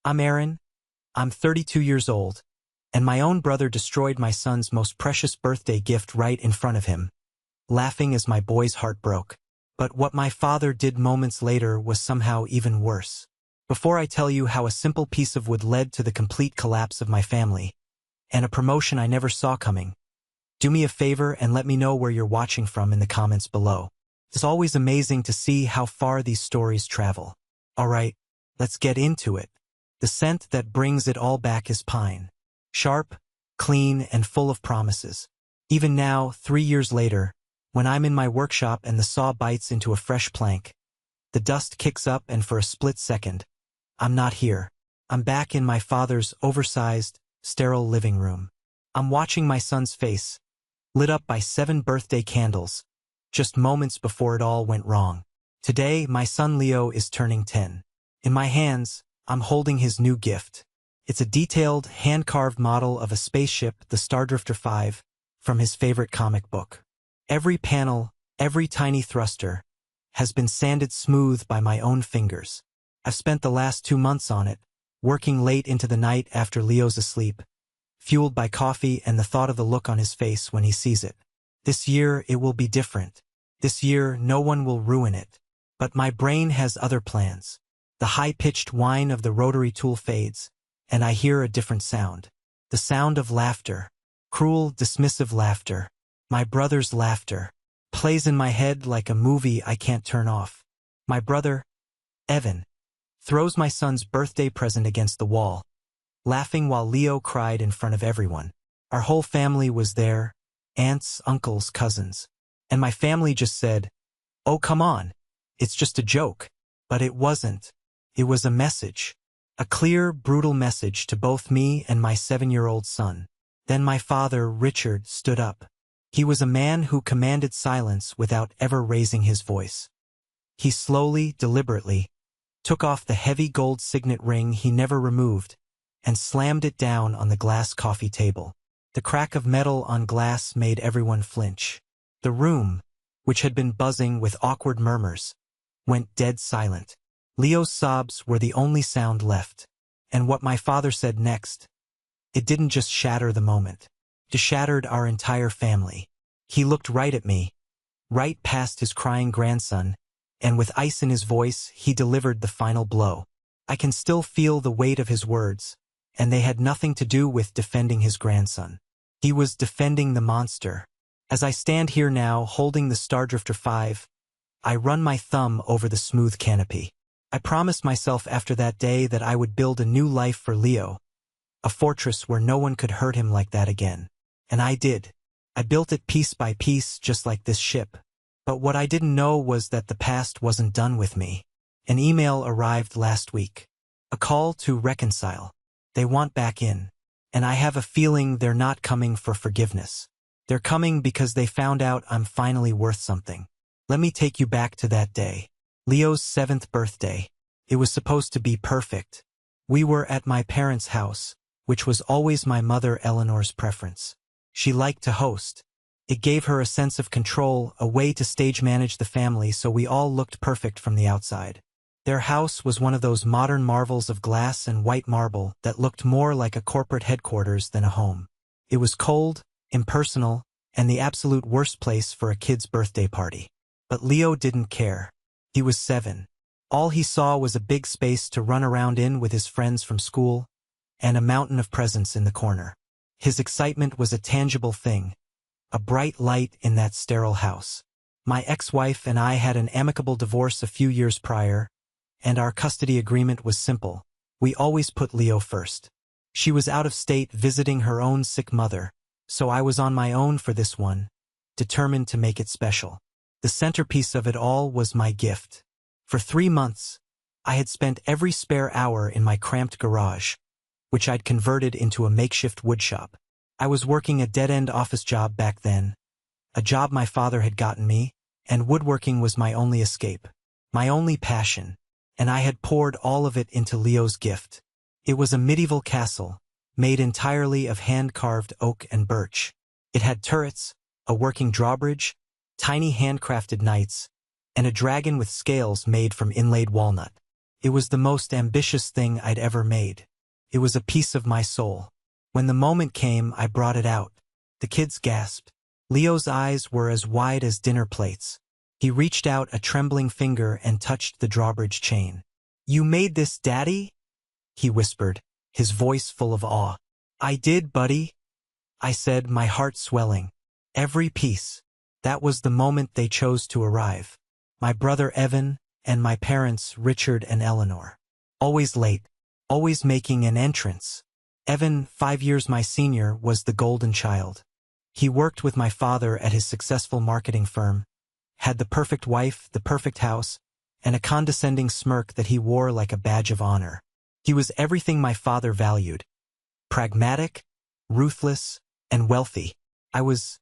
I'm Aaron. I'm 32 years old, and my own brother destroyed my son's most precious birthday gift right in front of him, laughing as my boy's heart broke. But what my father did moments later was somehow even worse. Before I tell you how a simple piece of wood led to the complete collapse of my family, and a promotion I never saw coming, do me a favor and let me know where you're watching from in the comments below. It's always amazing to see how far these stories travel. Alright, let's get into it. The scent that brings it all back is pine. Sharp, clean, and full of promises. Even now, 3 years later, when I'm in my workshop and the saw bites into a fresh plank, the dust kicks up and for a split second, I'm not here. I'm back in my father's oversized, sterile living room. I'm watching my son's face, lit up by 7 birthday candles, just moments before it all went wrong. Today, my son Leo is turning 10. In my hands, I'm holding his new gift. It's a detailed, hand-carved model of a spaceship, the Stardrifter 5, from his favorite comic book. Every panel, every tiny thruster, has been sanded smooth by my own fingers. I've spent the last 2 months on it, working late into the night after Leo's asleep, fueled by coffee and the thought of the look on his face when he sees it. This year, it will be different. This year, no one will ruin it. But my brain has other plans. The high-pitched whine of the rotary tool fades, and I hear a different sound. The sound of laughter. Cruel, dismissive laughter. My brother's laughter. Plays in my head like a movie I can't turn off. My brother, Evan, throws my son's birthday present against the wall, laughing while Leo cried in front of everyone. Our whole family was there, aunts, uncles, cousins. And my family just said, "Oh, come on. It's just a joke." But it wasn't. It was a message. A clear, brutal message to both me and my 7-year-old son. Then my father, Richard, stood up. He was a man who commanded silence without ever raising his voice. He slowly, deliberately, took off the heavy gold signet ring he never removed and slammed it down on the glass coffee table. The crack of metal on glass made everyone flinch. The room, which had been buzzing with awkward murmurs, went dead silent. Leo's sobs were the only sound left. And what my father said next, it didn't just shatter the moment. It shattered our entire family. He looked right at me, right past his crying grandson, and with ice in his voice, he delivered the final blow. I can still feel the weight of his words, and they had nothing to do with defending his grandson. He was defending the monster. As I stand here now, holding the Stardrifter 5, I run my thumb over the smooth canopy. I promised myself after that day that I would build a new life for Leo, a fortress where no one could hurt him like that again. And I did. I built it piece by piece, just like this ship. But what I didn't know was that the past wasn't done with me. An email arrived last week. A call to reconcile. They want back in. And I have a feeling they're not coming for forgiveness. They're coming because they found out I'm finally worth something. Let me take you back to that day. Leo's 7th birthday. It was supposed to be perfect. We were at my parents' house, which was always my mother Eleanor's preference. She liked to host. It gave her a sense of control, a way to stage manage the family so we all looked perfect from the outside. Their house was one of those modern marvels of glass and white marble that looked more like a corporate headquarters than a home. It was cold, impersonal, and the absolute worst place for a kid's birthday party. But Leo didn't care. He was 7. All he saw was a big space to run around in with his friends from school, and a mountain of presents in the corner. His excitement was a tangible thing, a bright light in that sterile house. My ex-wife and I had an amicable divorce a few years prior, and our custody agreement was simple. We always put Leo first. She was out of state visiting her own sick mother, so I was on my own for this one, determined to make it special. The centerpiece of it all was my gift. For 3 months, I had spent every spare hour in my cramped garage, which I'd converted into a makeshift woodshop. I was working a dead-end office job back then, a job my father had gotten me, and woodworking was my only escape, my only passion, and I had poured all of it into Leo's gift. It was a medieval castle, made entirely of hand-carved oak and birch. It had turrets, a working drawbridge, tiny handcrafted knights, and a dragon with scales made from inlaid walnut. It was the most ambitious thing I'd ever made. It was a piece of my soul. When the moment came, I brought it out. The kids gasped. Leo's eyes were as wide as dinner plates. He reached out a trembling finger and touched the drawbridge chain. "You made this, Daddy?" he whispered, his voice full of awe. "I did, buddy," I said, my heart swelling. Every piece. That was the moment they chose to arrive. My brother Evan, and my parents Richard and Eleanor. Always late. Always making an entrance. Evan, 5 years my senior, was the golden child. He worked with my father at his successful marketing firm, had the perfect wife, the perfect house, and a condescending smirk that he wore like a badge of honor. He was everything my father valued. Pragmatic, ruthless, and wealthy. I was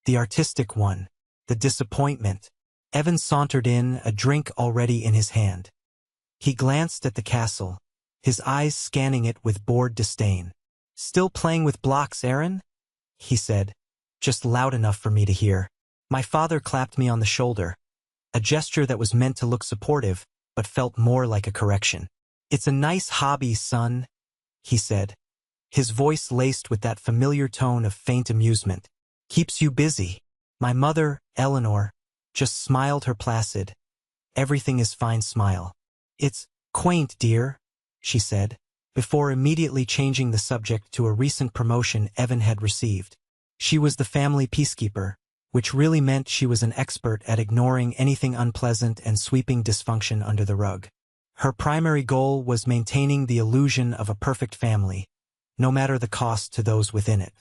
the artistic one, the disappointment. Evan sauntered in, a drink already in his hand. He glanced at the castle, his eyes scanning it with bored disdain. "Still playing with blocks, Aaron?" he said, just loud enough for me to hear. My father clapped me on the shoulder, a gesture that was meant to look supportive, but felt more like a correction. "It's a nice hobby, son," he said, his voice laced with that familiar tone of faint amusement. "Keeps you busy." My mother, Eleanor, just smiled her placid, everything is fine smile. "It's quaint, dear," she said, before immediately changing the subject to a recent promotion Evan had received. She was the family peacekeeper, which really meant she was an expert at ignoring anything unpleasant and sweeping dysfunction under the rug. Her primary goal was maintaining the illusion of a perfect family, no matter the cost to those within it.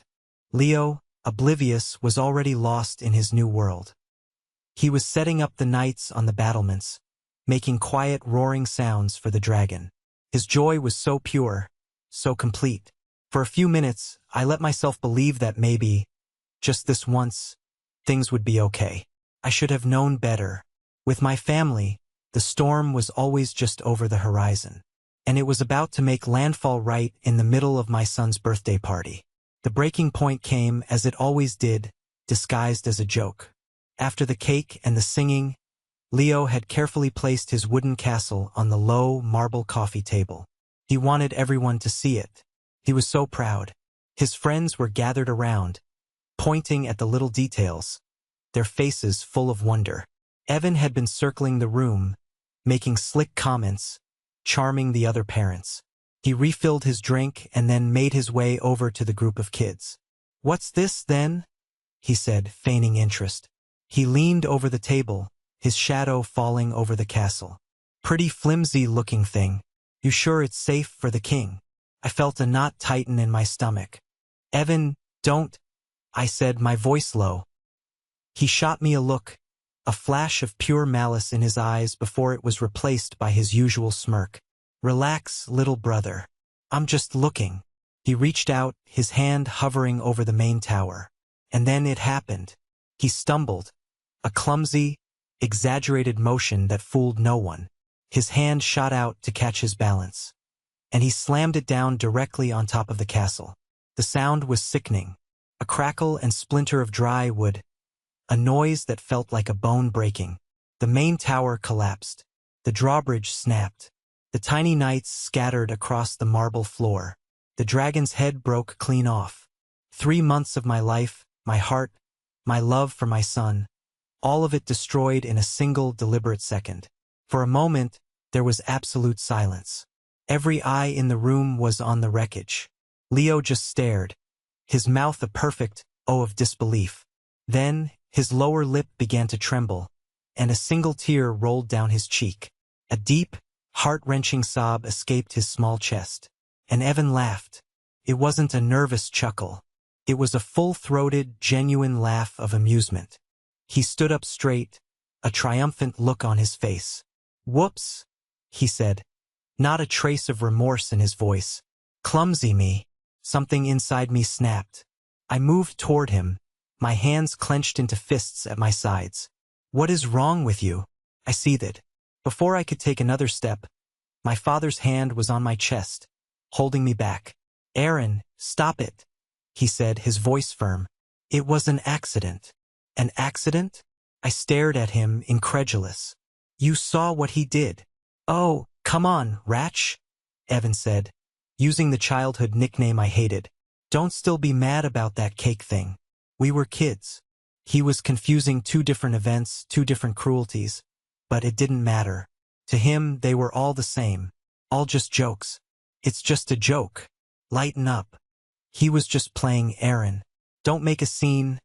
Leo, oblivious, was already lost in his new world. He was setting up the knights on the battlements, making quiet roaring sounds for the dragon. His joy was so pure, so complete. For a few minutes, I let myself believe that maybe, just this once, things would be okay. I should have known better. With my family, the storm was always just over the horizon, and it was about to make landfall right in the middle of my son's birthday party. The breaking point came, as it always did, disguised as a joke. After the cake and the singing, Leo had carefully placed his wooden castle on the low marble coffee table. He wanted everyone to see it. He was so proud. His friends were gathered around, pointing at the little details, their faces full of wonder. Evan had been circling the room, making slick comments, charming the other parents. He refilled his drink and then made his way over to the group of kids. "What's this, then?" he said, feigning interest. He leaned over the table, his shadow falling over the castle. "Pretty flimsy-looking thing. You sure it's safe for the king?" I felt a knot tighten in my stomach. "Evan, don't," I said, my voice low. He shot me a look, a flash of pure malice in his eyes before it was replaced by his usual smirk. "Relax, little brother. I'm just looking." He reached out, his hand hovering over the main tower. And then it happened. He stumbled, a clumsy, exaggerated motion that fooled no one. His hand shot out to catch his balance, and he slammed it down directly on top of the castle. The sound was sickening, a crackle and splinter of dry wood, a noise that felt like a bone breaking. The main tower collapsed. The drawbridge snapped. The tiny knights scattered across the marble floor. The dragon's head broke clean off. 3 months of my life, my heart, my love for my son, all of it destroyed in a single deliberate second. For a moment, there was absolute silence. Every eye in the room was on the wreckage. Leo just stared, his mouth a perfect O of disbelief. Then, his lower lip began to tremble, and a single tear rolled down his cheek. A deep, heart-wrenching sob escaped his small chest. And Evan laughed. It wasn't a nervous chuckle. It was a full-throated, genuine laugh of amusement. He stood up straight, a triumphant look on his face. "Whoops," he said, not a trace of remorse in his voice. "Clumsy me." Something inside me snapped. I moved toward him, my hands clenched into fists at my sides. "What is wrong with you?" I seethed. Before I could take another step, my father's hand was on my chest, holding me back. "Aaron, stop it," he said, his voice firm. "It was an accident." "An accident?" I stared at him, incredulous. "You saw what he did." "Oh," "Come on, Ratch," Evan said, using the childhood nickname I hated. "Don't still be mad about that cake thing. We were kids." He was confusing two different events, two different cruelties, but it didn't matter. To him, they were all the same. All just jokes. "It's just a joke. Lighten up." He was just playing Aaron. "Don't make a scene."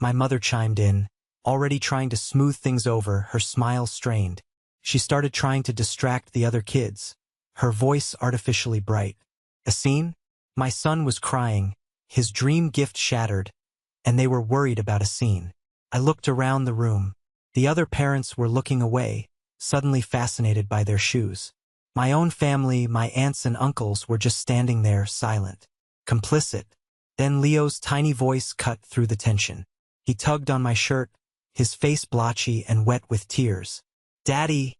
My mother chimed in, already trying to smooth things over, her smile strained. She started trying to distract the other kids, her voice artificially bright. "A scene?" My son was crying, his dream gift shattered, and they were worried about a scene. I looked around the room. The other parents were looking away, suddenly fascinated by their shoes. My own family, my aunts and uncles, were just standing there, silent, complicit. Then Leo's tiny voice cut through the tension. He tugged on my shirt, his face blotchy and wet with tears. "Daddy,"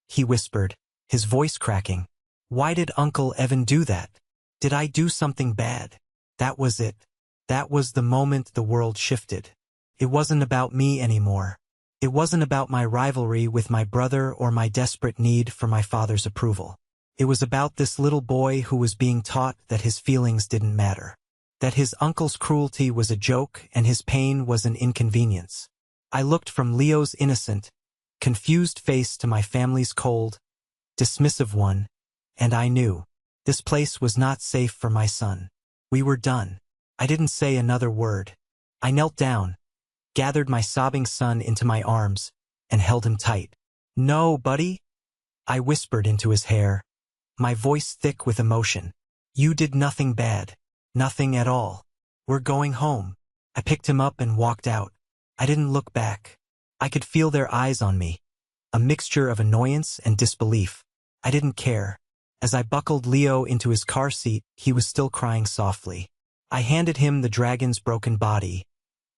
he whispered, his voice cracking. "Why did Uncle Evan do that? Did I do something bad?" That was it. That was the moment the world shifted. It wasn't about me anymore. It wasn't about my rivalry with my brother or my desperate need for my father's approval. It was about this little boy who was being taught that his feelings didn't matter, that his uncle's cruelty was a joke and his pain was an inconvenience. I looked from Leo's innocent, confused face to my family's cold, dismissive one, and I knew this place was not safe for my son. We were done. I didn't say another word. I knelt down, gathered my sobbing son into my arms, and held him tight. "No, buddy," I whispered into his hair, my voice thick with emotion. "You did nothing bad. Nothing at all. We're going home." I picked him up and walked out. I didn't look back. I could feel their eyes on me, a mixture of annoyance and disbelief. I didn't care. As I buckled Leo into his car seat, he was still crying softly. I handed him the dragon's broken body,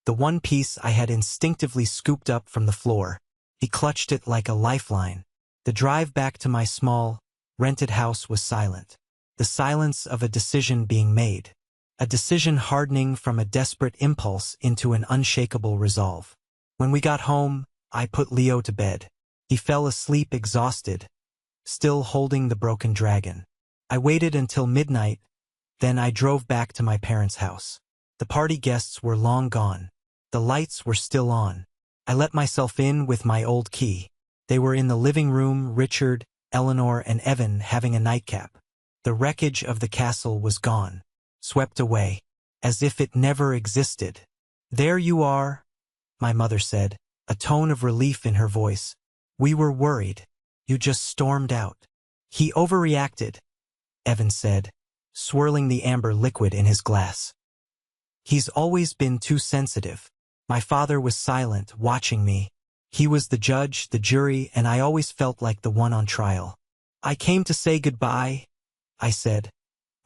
the one piece I had instinctively scooped up from the floor. He clutched it like a lifeline. The drive back to my small, rented house was silent. The silence of a decision being made. A decision hardening from a desperate impulse into an unshakable resolve. When we got home, I put Leo to bed. He fell asleep exhausted, still holding the broken dragon. I waited until midnight, then I drove back to my parents' house. The party guests were long gone. The lights were still on. I let myself in with my old key. They were in the living room, Richard, Eleanor, and Evan having a nightcap. The wreckage of the castle was gone, swept away, as if it never existed. "There you are," my mother said, a tone of relief in her voice. "We were worried. You just stormed out." "He overreacted," Evan said, swirling the amber liquid in his glass. "He's always been too sensitive." My father was silent, watching me. He was the judge, the jury, and I always felt like the one on trial. "I came to say goodbye," I said,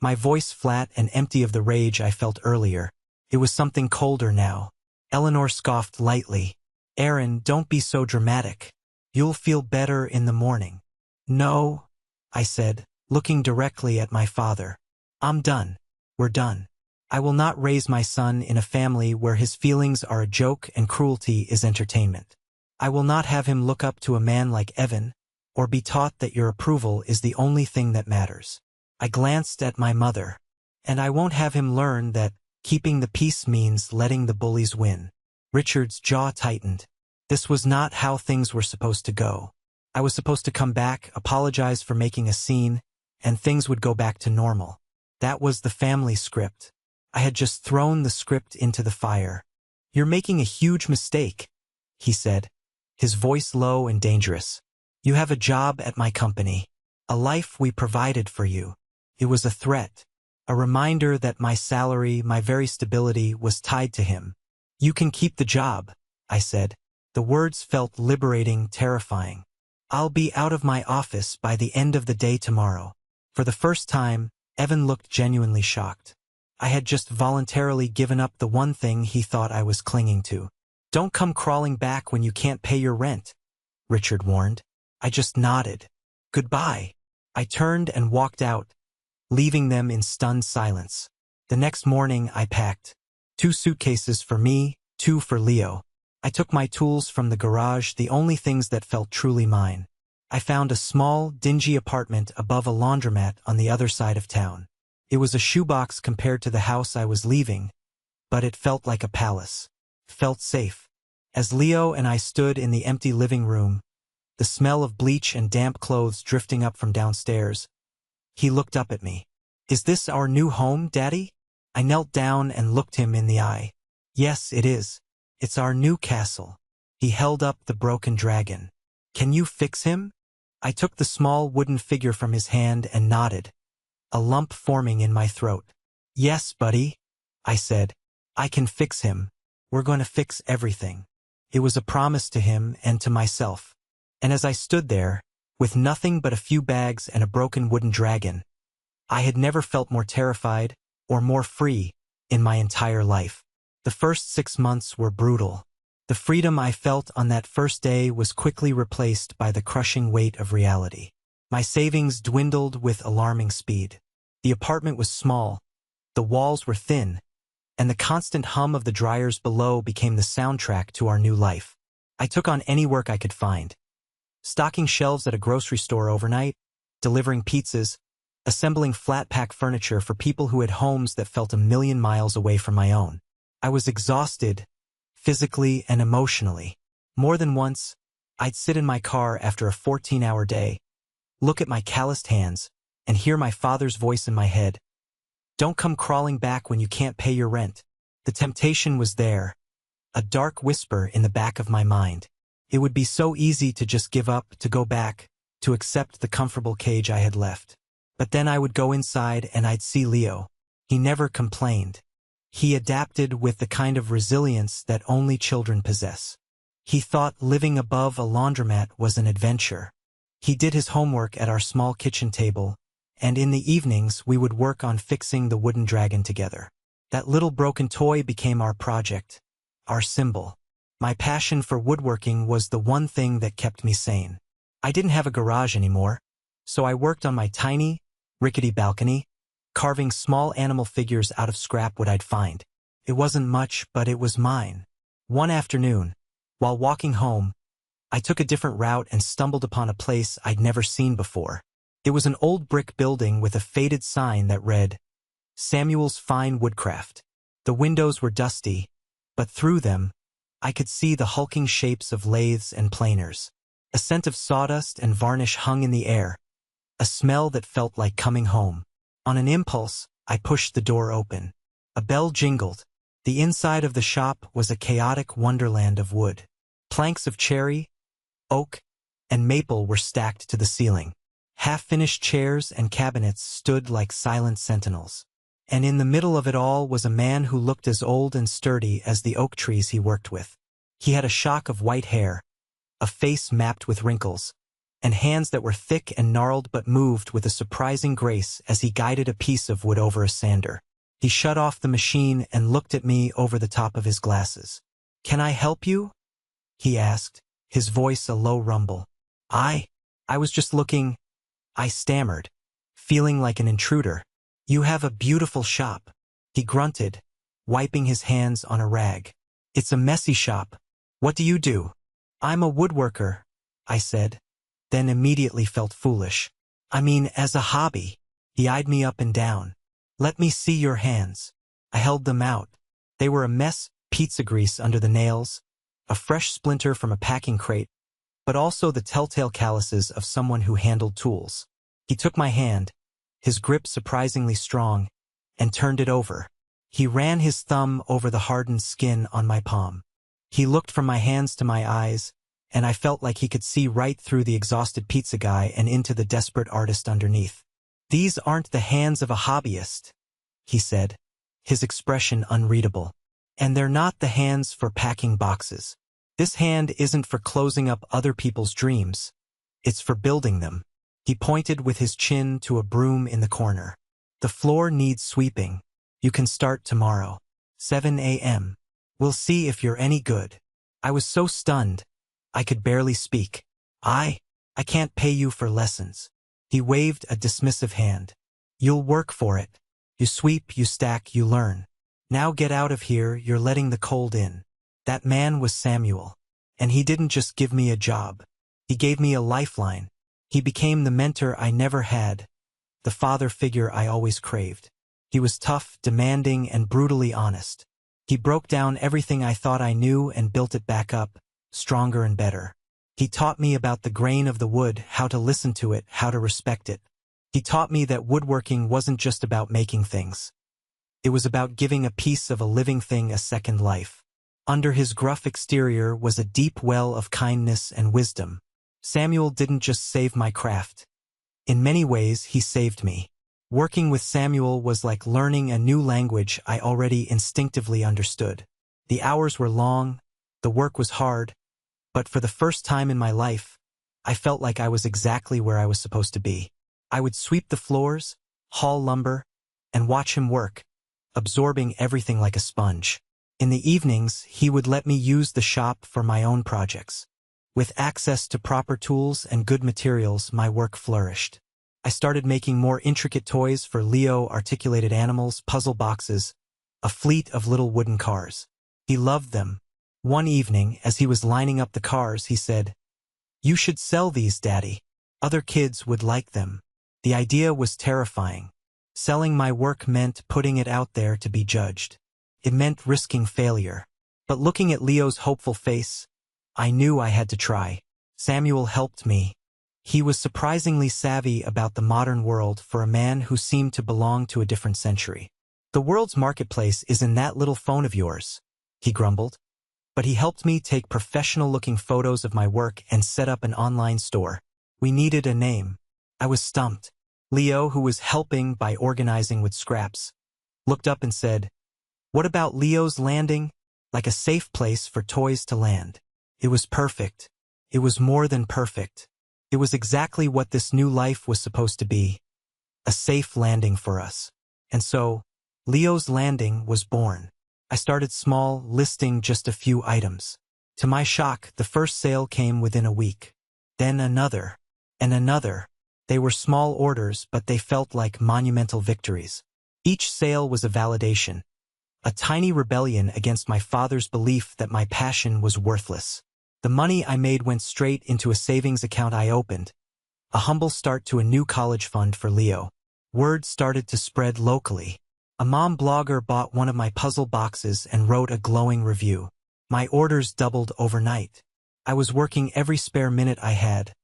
my voice flat and empty of the rage I felt earlier. It was something colder now. Eleanor scoffed lightly. "Aaron, don't be so dramatic. You'll feel better in the morning." "No," I said, looking directly at my father. "I'm done. We're done. I will not raise my son in a family where his feelings are a joke and cruelty is entertainment. I will not have him look up to a man like Evan, or be taught that your approval is the only thing that matters." I glanced at my mother. "And I won't have him learn that keeping the peace means letting the bullies win." Richard's jaw tightened. This was not how things were supposed to go. I was supposed to come back, apologize for making a scene, and things would go back to normal. That was the family script. I had just thrown the script into the fire. "You're making a huge mistake," he said, his voice low and dangerous. "You have a job at my company, a life we provided for you." It was a threat, a reminder that my salary, my very stability, was tied to him. "You can keep the job," I said. The words felt liberating, terrifying. "I'll be out of my office by the end of the day tomorrow." For the first time, Evan looked genuinely shocked. I had just voluntarily given up the one thing he thought I was clinging to. "Don't come crawling back when you can't pay your rent," Richard warned. I just nodded. "Goodbye." I turned and walked out, leaving them in stunned silence. The next morning I packed 2 suitcases for me, 2 for Leo. I took my tools from the garage, the only things that felt truly mine. I found a small, dingy apartment above a laundromat on the other side of town. It was a shoebox compared to the house I was leaving, but it felt like a palace. Felt safe. As Leo and I stood in the empty living room, the smell of bleach and damp clothes drifting up from downstairs, he looked up at me. "Is this our new home, Daddy?" I knelt down and looked him in the eye. "Yes, it is. It's our new castle." He held up the broken dragon. "Can you fix him?" I took the small wooden figure from his hand and nodded, a lump forming in my throat. "Yes, buddy," I said. "I can fix him. We're going to fix everything." It was a promise to him and to myself. And as I stood there, with nothing but a few bags and a broken wooden dragon, I had never felt more terrified or more free in my entire life. The first 6 months were brutal. The freedom I felt on that first day was quickly replaced by the crushing weight of reality. My savings dwindled with alarming speed. The apartment was small, the walls were thin, and the constant hum of the dryers below became the soundtrack to our new life. I took on any work I could find. Stocking shelves at a grocery store overnight, delivering pizzas, assembling flat-pack furniture for people who had homes that felt a million miles away from my own. I was exhausted, physically and emotionally. More than once, I'd sit in my car after a 14-hour day, look at my calloused hands, and hear my father's voice in my head. "Don't come crawling back when you can't pay your rent." The temptation was there, a dark whisper in the back of my mind. It would be so easy to just give up, to go back, to accept the comfortable cage I had left. But then I would go inside and I'd see Leo. He never complained. He adapted with the kind of resilience that only children possess. He thought living above a laundromat was an adventure. He did his homework at our small kitchen table, and in the evenings we would work on fixing the wooden dragon together. That little broken toy became our project, our symbol. My passion for woodworking was the one thing that kept me sane. I didn't have a garage anymore, so I worked on my tiny, rickety balcony, carving small animal figures out of scrap wood I'd find. It wasn't much, but it was mine. One afternoon, while walking home, I took a different route and stumbled upon a place I'd never seen before. It was an old brick building with a faded sign that read, "Samuel's Fine Woodcraft." The windows were dusty, but through them, I could see the hulking shapes of lathes and planers. A scent of sawdust and varnish hung in the air, a smell that felt like coming home. On an impulse, I pushed the door open. A bell jingled. The inside of the shop was a chaotic wonderland of wood. Planks of cherry, oak, and maple were stacked to the ceiling. Half-finished chairs and cabinets stood like silent sentinels. And in the middle of it all was a man who looked as old and sturdy as the oak trees he worked with. He had a shock of white hair, a face mapped with wrinkles, and hands that were thick and gnarled but moved with a surprising grace as he guided a piece of wood over a sander. He shut off the machine and looked at me over the top of his glasses. "Can I help you?" he asked, his voice a low rumble. I was just looking," I stammered, feeling like an intruder. "You have a beautiful shop," he grunted, wiping his hands on a rag. "It's a messy shop. What do you do?" "I'm a woodworker," I said, then immediately felt foolish. "I mean, as a hobby." He eyed me up and down. "Let me see your hands." I held them out. They were a mess, pizza grease under the nails, a fresh splinter from a packing crate, but also the telltale calluses of someone who handled tools. He took my hand, his grip surprisingly strong, and turned it over. He ran his thumb over the hardened skin on my palm. He looked from my hands to my eyes, and I felt like he could see right through the exhausted pizza guy and into the desperate artist underneath. "These aren't the hands of a hobbyist," he said, his expression unreadable. "And they're not the hands for packing boxes. This hand isn't for closing up other people's dreams. It's for building them." He pointed with his chin to a broom in the corner. "The floor needs sweeping. You can start tomorrow. 7 a.m. We'll see if you're any good." I was so stunned, I could barely speak. I can't pay you for lessons." He waved a dismissive hand. "You'll work for it. You sweep, you stack, you learn. Now get out of here, you're letting the cold in." That man was Samuel. And he didn't just give me a job. He gave me a lifeline. He became the mentor I never had, the father figure I always craved. He was tough, demanding, and brutally honest. He broke down everything I thought I knew and built it back up, stronger and better. He taught me about the grain of the wood, how to listen to it, how to respect it. He taught me that woodworking wasn't just about making things. It was about giving a piece of a living thing a second life. Under his gruff exterior was a deep well of kindness and wisdom. Samuel didn't just save my craft. In many ways, he saved me. Working with Samuel was like learning a new language I already instinctively understood. The hours were long, the work was hard, but for the first time in my life, I felt like I was exactly where I was supposed to be. I would sweep the floors, haul lumber, and watch him work, absorbing everything like a sponge. In the evenings, he would let me use the shop for my own projects. With access to proper tools and good materials, my work flourished. I started making more intricate toys for Leo, articulated animals, puzzle boxes, a fleet of little wooden cars. He loved them. One evening, as he was lining up the cars, he said, "You should sell these, Daddy. Other kids would like them." The idea was terrifying. Selling my work meant putting it out there to be judged. It meant risking failure. But looking at Leo's hopeful face, I knew I had to try. Samuel helped me. He was surprisingly savvy about the modern world for a man who seemed to belong to a different century. "The world's marketplace is in that little phone of yours," he grumbled. But he helped me take professional-looking photos of my work and set up an online store. We needed a name. I was stumped. Leo, who was helping by organizing with scraps, looked up and said, "What about Leo's Landing? Like a safe place for toys to land." It was perfect. It was more than perfect. It was exactly what this new life was supposed to be, a safe landing for us. And so, Leo's Landing was born. I started small, listing just a few items. To my shock, the first sale came within a week. Then another, and another. They were small orders, but they felt like monumental victories. Each sale was a validation, a tiny rebellion against my father's belief that my passion was worthless. The money I made went straight into a savings account I opened, a humble start to a new college fund for Leo. Word started to spread locally. A mom blogger bought one of my puzzle boxes and wrote a glowing review. My orders doubled overnight. I was working every spare minute I had,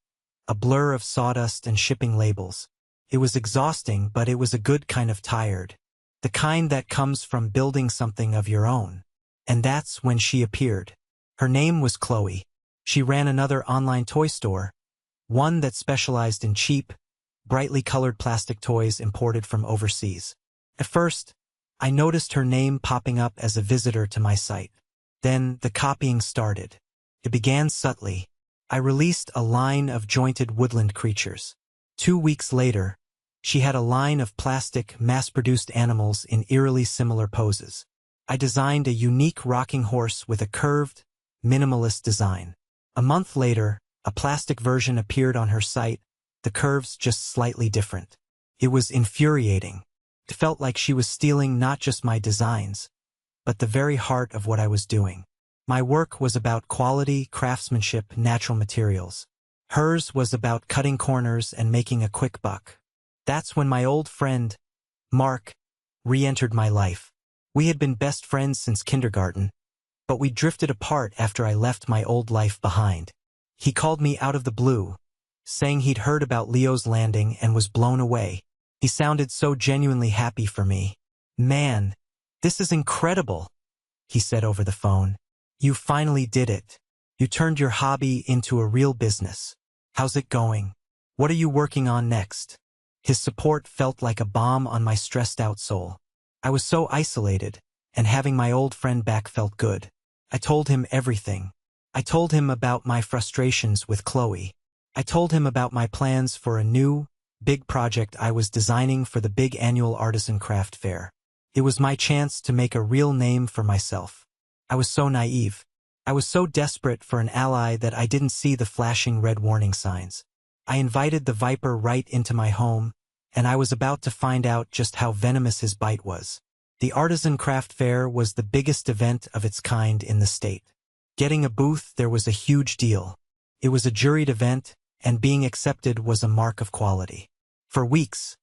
a blur of sawdust and shipping labels. It was exhausting, but it was a good kind of tired, the kind that comes from building something of your own. And that's when she appeared. Her name was Chloe. She ran another online toy store, one that specialized in cheap, brightly colored plastic toys imported from overseas. At first, I noticed her name popping up as a visitor to my site. Then the copying started. It began subtly. I released a line of jointed woodland creatures. 2 weeks later, she had a line of plastic, mass-produced animals in eerily similar poses. I designed a unique rocking horse with a curved, minimalist design. A month later, a plastic version appeared on her site, the curves just slightly different. It was infuriating. It felt like she was stealing not just my designs, but the very heart of what I was doing. My work was about quality, craftsmanship, natural materials. Hers was about cutting corners and making a quick buck. That's when my old friend, Mark, re-entered my life. We had been best friends since kindergarten, but we drifted apart after I left my old life behind. He called me out of the blue, saying he'd heard about Leo's Landing and was blown away. He sounded so genuinely happy for me. "Man, this is incredible," he said over the phone. "You finally did it. You turned your hobby into a real business. How's it going? What are you working on next?" His support felt like a balm on my stressed-out soul. I was so isolated, and having my old friend back felt good. I told him everything. I told him about my frustrations with Chloe. I told him about my plans for a new, big project I was designing for the big annual artisan craft fair. It was my chance to make a real name for myself. I was so naive. I was so desperate for an ally that I didn't see the flashing red warning signs. I invited the viper right into my home, and I was about to find out just how venomous his bite was. The Artisan Craft Fair was the biggest event of its kind in the state. Getting a booth there was a huge deal. It was a juried event, and being accepted was a mark of quality. For weeks,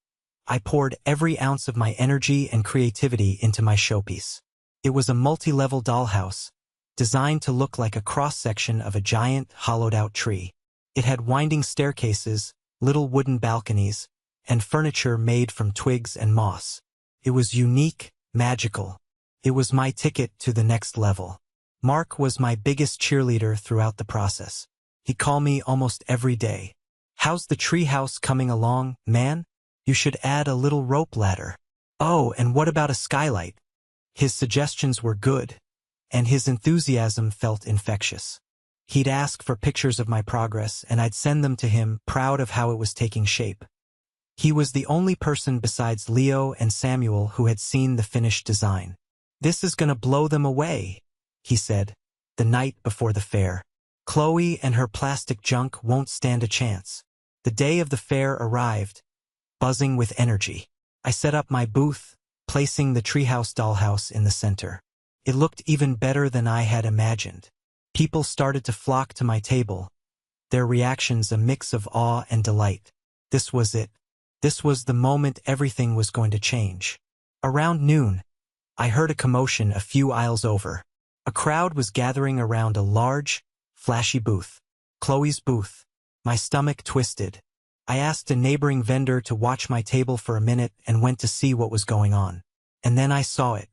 I poured every ounce of my energy and creativity into my showpiece. It was a multi-level dollhouse, designed to look like a cross-section of a giant, hollowed-out tree. It had winding staircases, little wooden balconies, and furniture made from twigs and moss. It was unique, magical. It was my ticket to the next level. Mark was my biggest cheerleader throughout the process. He'd call me almost every day. "How's the treehouse coming along, man? You should add a little rope ladder. Oh, and what about a skylight?" His suggestions were good, and his enthusiasm felt infectious. He'd ask for pictures of my progress, and I'd send them to him, proud of how it was taking shape. He was the only person besides Leo and Samuel who had seen the finished design. "This is gonna blow them away," he said, the night before the fair. "Chloe and her plastic junk won't stand a chance." The day of the fair arrived, buzzing with energy. I set up my booth, placing the treehouse dollhouse in the center. It looked even better than I had imagined. People started to flock to my table, their reactions a mix of awe and delight. This was it. This was the moment everything was going to change. Around noon, I heard a commotion a few aisles over. A crowd was gathering around a large, flashy booth. Chloe's booth. My stomach twisted. I asked a neighboring vendor to watch my table for a minute and went to see what was going on. And then I saw it.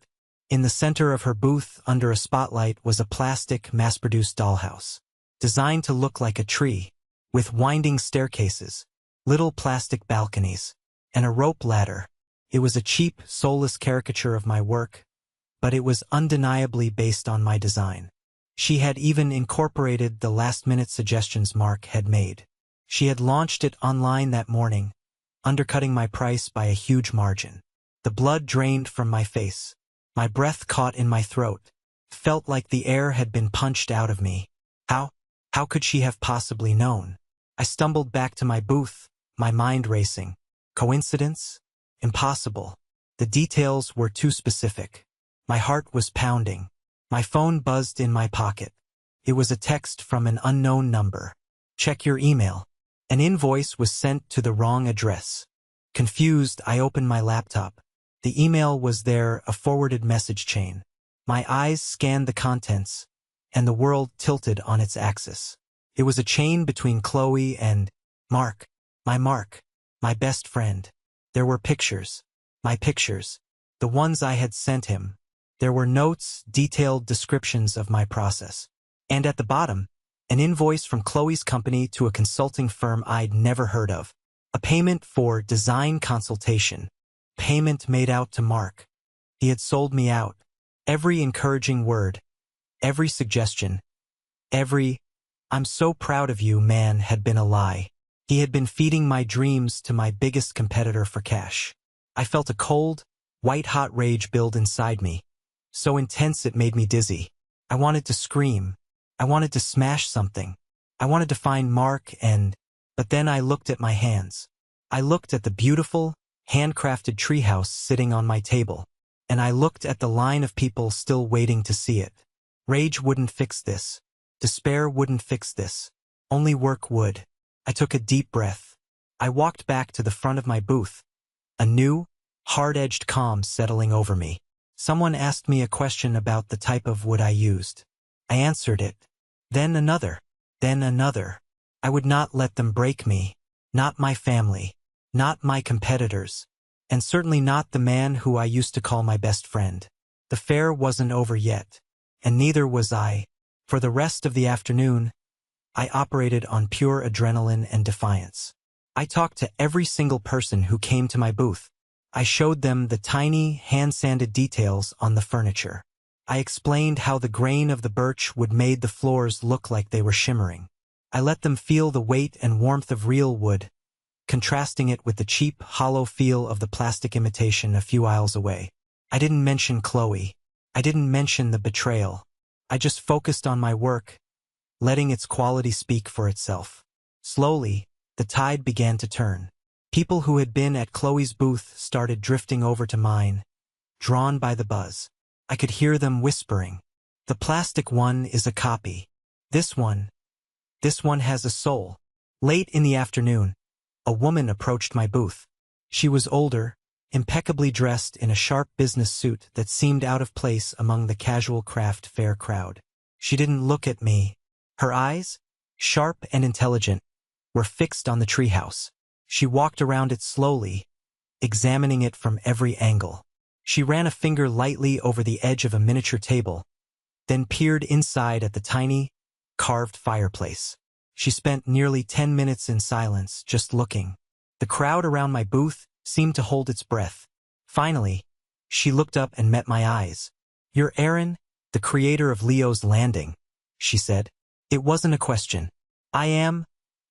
In the center of her booth, under a spotlight, was a plastic, mass-produced dollhouse, designed to look like a tree, with winding staircases, little plastic balconies, and a rope ladder. It was a cheap, soulless caricature of my work, but it was undeniably based on my design. She had even incorporated the last-minute suggestions Mark had made. She had launched it online that morning, undercutting my price by a huge margin. The blood drained from my face. My breath caught in my throat. Felt like the air had been punched out of me. How could she have possibly known? I stumbled back to my booth, my mind racing. Coincidence? Impossible. The details were too specific. My heart was pounding. My phone buzzed in my pocket. It was a text from an unknown number. "Check your email." An invoice was sent to the wrong address. Confused, I opened my laptop. The email was there, a forwarded message chain. My eyes scanned the contents, and the world tilted on its axis. It was a chain between Chloe and Mark, my best friend. There were pictures, my pictures, the ones I had sent him. There were notes, detailed descriptions of my process. And at the bottom, an invoice from Chloe's company to a consulting firm I'd never heard of. A payment for design consultation. Payment made out to Mark. He had sold me out. Every encouraging word, every suggestion, every "I'm so proud of you, man" had been a lie. He had been feeding my dreams to my biggest competitor for cash. I felt a cold, white-hot rage build inside me, so intense it made me dizzy. I wanted to scream. I wanted to smash something. I wanted to find Mark but then I looked at my hands. I looked at the beautiful, handcrafted treehouse sitting on my table, and I looked at the line of people still waiting to see it. Rage wouldn't fix this. Despair wouldn't fix this. Only work would. I took a deep breath. I walked back to the front of my booth, a new, hard-edged calm settling over me. Someone asked me a question about the type of wood I used. I answered it. Then another. Then another. I would not let them break me. Not my family. Not my competitors. And certainly not the man who I used to call my best friend. The fair wasn't over yet. And neither was I. For the rest of the afternoon, I operated on pure adrenaline and defiance. I talked to every single person who came to my booth. I showed them the tiny, hand-sanded details on the furniture. I explained how the grain of the birch would made the floors look like they were shimmering. I let them feel the weight and warmth of real wood, contrasting it with the cheap, hollow feel of the plastic imitation a few aisles away. I didn't mention Chloe. I didn't mention the betrayal. I just focused on my work, letting its quality speak for itself. Slowly, the tide began to turn. People who had been at Chloe's booth started drifting over to mine, drawn by the buzz. I could hear them whispering. "The plastic one is a copy. This one has a soul." Late in the afternoon, a woman approached my booth. She was older, impeccably dressed in a sharp business suit that seemed out of place among the casual craft fair crowd. She didn't look at me. Her eyes, sharp and intelligent, were fixed on the treehouse. She walked around it slowly, examining it from every angle. She ran a finger lightly over the edge of a miniature table, then peered inside at the tiny, carved fireplace. She spent nearly 10 minutes in silence, just looking. The crowd around my booth seemed to hold its breath. Finally, she looked up and met my eyes. "You're Aaron, the creator of Leo's Landing," she said. It wasn't a question. "I am,"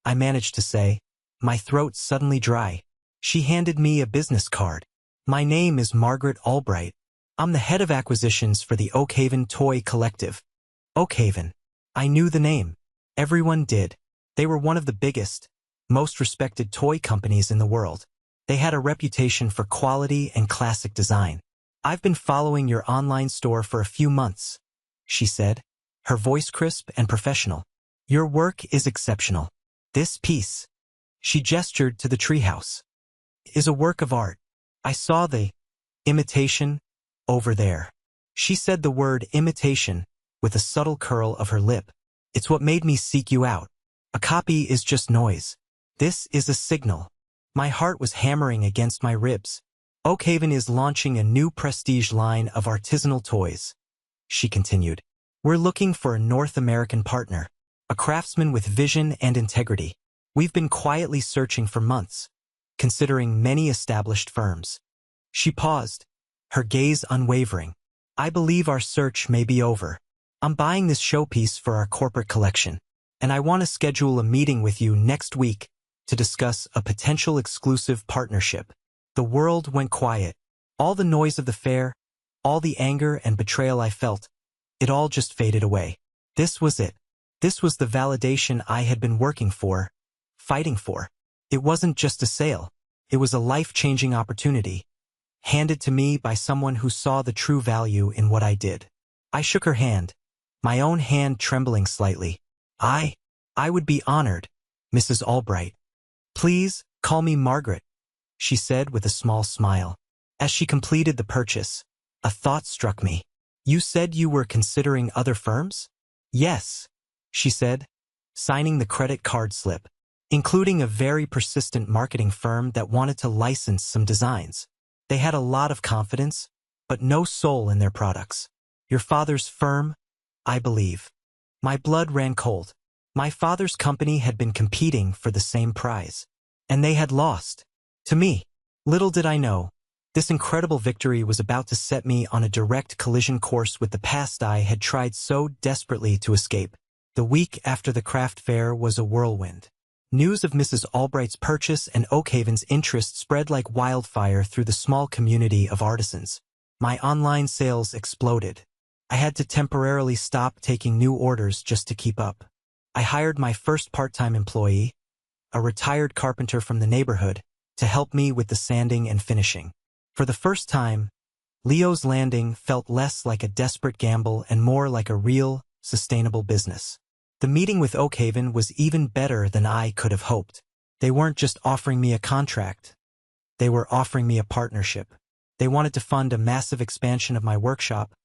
I managed to say, my throat suddenly dry. She handed me a business card. "My name is Margaret Albright. I'm the head of acquisitions for the Oakhaven Toy Collective." Oakhaven. I knew the name. Everyone did. They were one of the biggest, most respected toy companies in the world. They had a reputation for quality and classic design. "I've been following your online store for a few months," she said, her voice crisp and professional. "Your work is exceptional. This piece," she gestured to the treehouse, "is a work of art. I saw the imitation over there." She said the word imitation with a subtle curl of her lip. "It's what made me seek you out. A copy is just noise. This is a signal." My heart was hammering against my ribs. "Oakhaven is launching a new prestige line of artisanal toys," she continued. "We're looking for a North American partner, a craftsman with vision and integrity. We've been quietly searching for months, considering many established firms." She paused, her gaze unwavering. "I believe our search may be over. I'm buying this showpiece for our corporate collection, and I want to schedule a meeting with you next week to discuss a potential exclusive partnership." The world went quiet. All the noise of the fair, all the anger and betrayal I felt, it all just faded away. This was it. This was the validation I had been working for, fighting for. It wasn't just a sale. It was a life-changing opportunity, handed to me by someone who saw the true value in what I did. I shook her hand, my own hand trembling slightly. I would be honored, Mrs. Albright. "Please, call me Margaret," she said with a small smile. As she completed the purchase, a thought struck me. "You said you were considering other firms?" "Yes," she said, signing the credit card slip, "including a very persistent marketing firm that wanted to license some designs. They had a lot of confidence, but no soul in their products. Your father's firm, I believe." My blood ran cold. My father's company had been competing for the same prize, and they had lost. To me. Little did I know, this incredible victory was about to set me on a direct collision course with the past I had tried so desperately to escape. The week after the craft fair was a whirlwind. News of Mrs. Albright's purchase and Oakhaven's interest spread like wildfire through the small community of artisans. My online sales exploded. I had to temporarily stop taking new orders just to keep up. I hired my first part-time employee, a retired carpenter from the neighborhood, to help me with the sanding and finishing. For the first time, Leo's Landing felt less like a desperate gamble and more like a real, sustainable business. The meeting with Oakhaven was even better than I could have hoped. They weren't just offering me a contract. They were offering me a partnership. They wanted to fund a massive expansion of my workshop,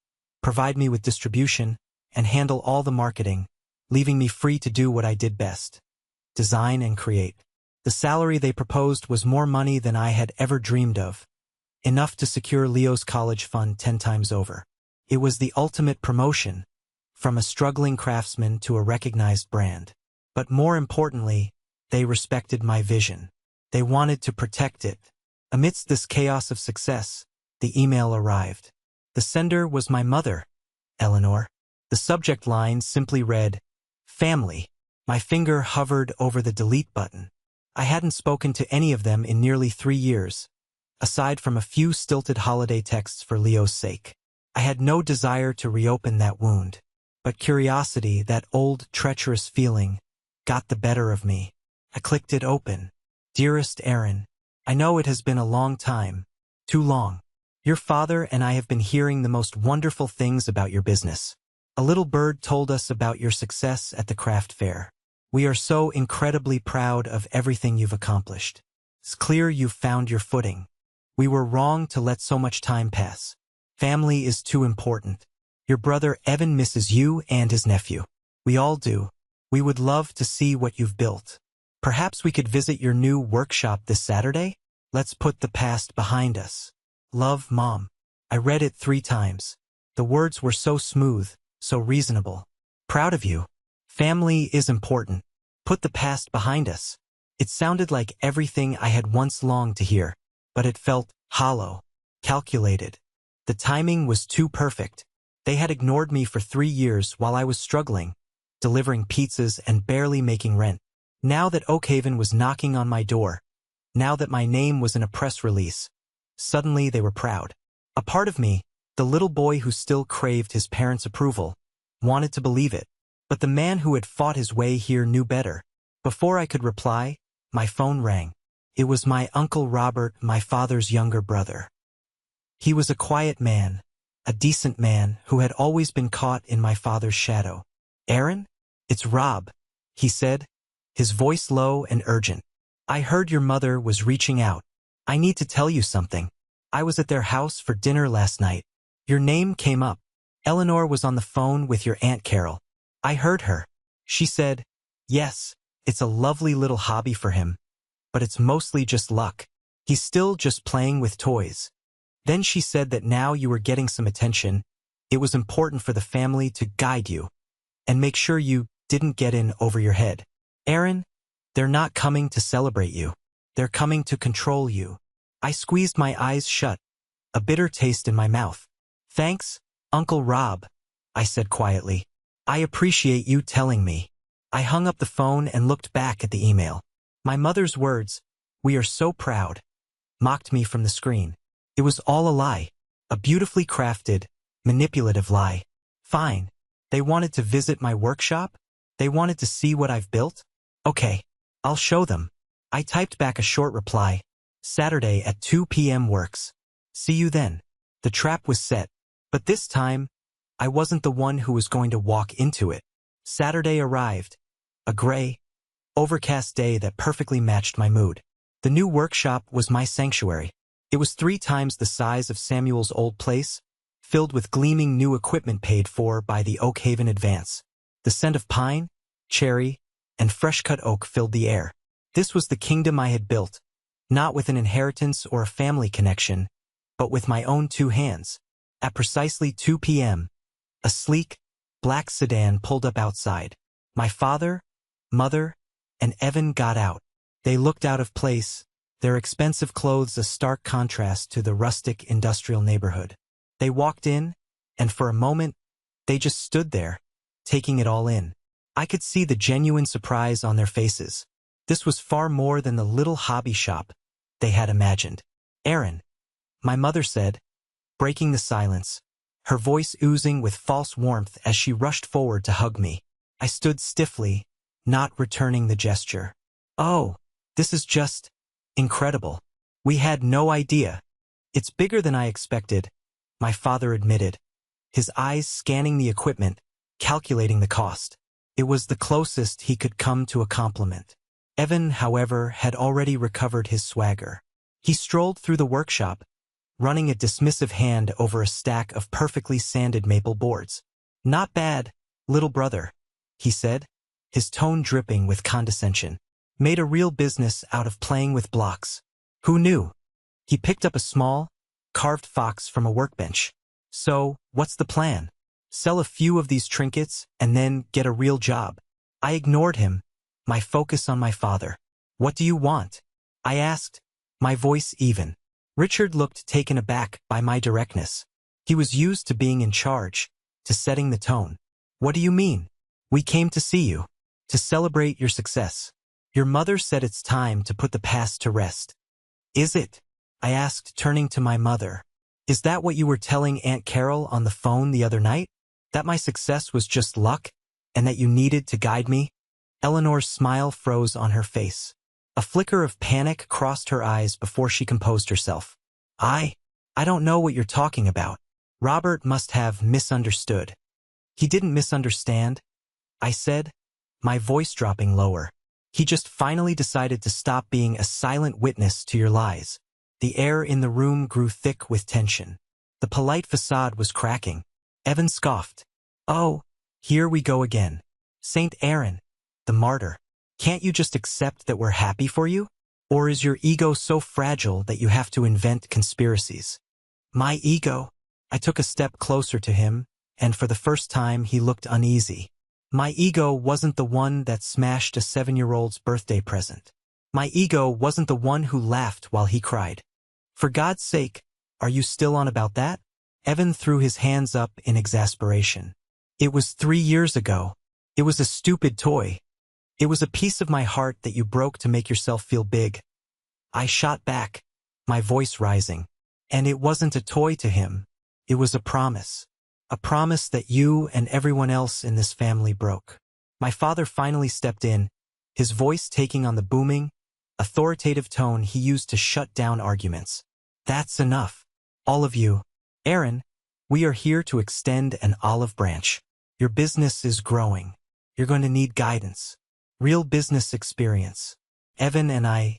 provide me with distribution, and handle all the marketing, leaving me free to do what I did best: design and create. The salary they proposed was more money than I had ever dreamed of, enough to secure Leo's college fund 10 times over. It was the ultimate promotion, from a struggling craftsman to a recognized brand. But more importantly, they respected my vision. They wanted to protect it. Amidst this chaos of success, the email arrived. The sender was my mother, Eleanor. The subject line simply read, "Family." My finger hovered over the delete button. I hadn't spoken to any of them in nearly 3 years, aside from a few stilted holiday texts for Leo's sake. I had no desire to reopen that wound, but curiosity, that old treacherous feeling, got the better of me. I clicked it open. "Dearest Aaron, I know it has been a long time, too long. Your father and I have been hearing the most wonderful things about your business. A little bird told us about your success at the craft fair. We are so incredibly proud of everything you've accomplished. It's clear you've found your footing. We were wrong to let so much time pass. Family is too important. Your brother Evan misses you and his nephew. We all do. We would love to see what you've built. Perhaps we could visit your new workshop this Saturday? Let's put the past behind us. Love, Mom. I read it 3 times. The words were so smooth, so reasonable. Proud of you. Family is important. Put the past behind us. It sounded like everything I had once longed to hear, but it felt hollow, calculated. The timing was too perfect. They had ignored me for 3 years while I was struggling, delivering pizzas and barely making rent. Now that Oakhaven was knocking on my door, now that my name was in a press release, suddenly they were proud. A part of me, the little boy who still craved his parents' approval, wanted to believe it. But the man who had fought his way here knew better. Before I could reply, my phone rang. It was my Uncle Robert, my father's younger brother. He was a quiet man, a decent man who had always been caught in my father's shadow. "Aaron? It's Rob," he said, his voice low and urgent. "I heard your mother was reaching out. I need to tell you something. I was at their house for dinner last night. Your name came up. Eleanor was on the phone with your Aunt Carol. I heard her. She said, yes, it's a lovely little hobby for him, but it's mostly just luck. He's still just playing with toys. Then she said that now you were getting some attention, it was important for the family to guide you and make sure you didn't get in over your head. Aaron, they're not coming to celebrate you. They're coming to control you." I squeezed my eyes shut, a bitter taste in my mouth. "Thanks, Uncle Rob," I said quietly. "I appreciate you telling me." I hung up the phone and looked back at the email. My mother's words, "We are so proud," mocked me from the screen. It was all a lie, a beautifully crafted, manipulative lie. Fine. They wanted to visit my workshop? They wanted to see what I've built? Okay, I'll show them. I typed back a short reply. Saturday at 2 p.m. works. See you then. The trap was set, but this time, I wasn't the one who was going to walk into it. Saturday arrived, a gray, overcast day that perfectly matched my mood. The new workshop was my sanctuary. It was 3 times the size of Samuel's old place, filled with gleaming new equipment paid for by the Oakhaven Advance. The scent of pine, cherry, and fresh-cut oak filled the air. This was the kingdom I had built, not with an inheritance or a family connection, but with my own 2 hands. At precisely 2 p.m., a sleek, black sedan pulled up outside. My father, mother, and Evan got out. They looked out of place, their expensive clothes a stark contrast to the rustic industrial neighborhood. They walked in, and for a moment, they just stood there, taking it all in. I could see the genuine surprise on their faces. This was far more than the little hobby shop they had imagined. "Aaron," my mother said, breaking the silence, her voice oozing with false warmth as she rushed forward to hug me. I stood stiffly, not returning the gesture. "Oh, this is just incredible. We had no idea." "It's bigger than I expected," my father admitted, his eyes scanning the equipment, calculating the cost. It was the closest he could come to a compliment. Evan, however, had already recovered his swagger. He strolled through the workshop, running a dismissive hand over a stack of perfectly sanded maple boards. "Not bad, little brother," he said, his tone dripping with condescension. "Made a real business out of playing with blocks. Who knew?" He picked up a small, carved fox from a workbench. "So, what's the plan? Sell a few of these trinkets and then get a real job?" I ignored him, my focus on my father. "What do you want?" I asked, my voice even. Richard looked taken aback by my directness. He was used to being in charge, to setting the tone. "What do you mean?" "We came to see you, to celebrate your success. Your mother said it's time to put the past to rest." "Is it?" I asked, turning to my mother. "Is that what you were telling Aunt Carol on the phone the other night? That my success was just luck, and that you needed to guide me?" Eleanor's smile froze on her face. A flicker of panic crossed her eyes before she composed herself. I don't know what you're talking about." Robert must have misunderstood. "He didn't misunderstand," I said, my voice dropping lower. He just finally decided to stop being a silent witness to your lies. The air in the room grew thick with tension. The polite facade was cracking. Evan scoffed. Oh, here we go again. Saint Aaron, the martyr. Can't you just accept that we're happy for you? Or is your ego so fragile that you have to invent conspiracies? My ego? I took a step closer to him, and for the first time he looked uneasy. My ego wasn't the one that smashed a 7-year-old's birthday present. My ego wasn't the one who laughed while he cried. For God's sake, are you still on about that? Evan threw his hands up in exasperation. It was 3 years ago. It was a stupid toy. It was a piece of my heart that you broke to make yourself feel big. I shot back, my voice rising. And it wasn't a toy to him. It was a promise. A promise that you and everyone else in this family broke. My father finally stepped in, his voice taking on the booming, authoritative tone he used to shut down arguments. That's enough. All of you. Aaron, we are here to extend an olive branch. Your business is growing. You're going to need guidance. Real business experience. Evan and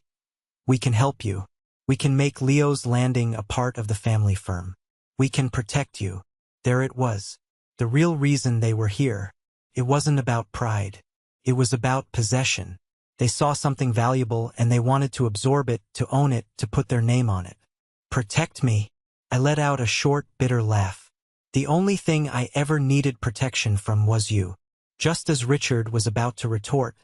we can help you. We can make Leo's Landing a part of the family firm. We can protect you. There it was. The real reason they were here. It wasn't about pride. It was about possession. They saw something valuable and they wanted to absorb it, to own it, to put their name on it. Protect me. I let out a short, bitter laugh. The only thing I ever needed protection from was you. Just as Richard was about to retort,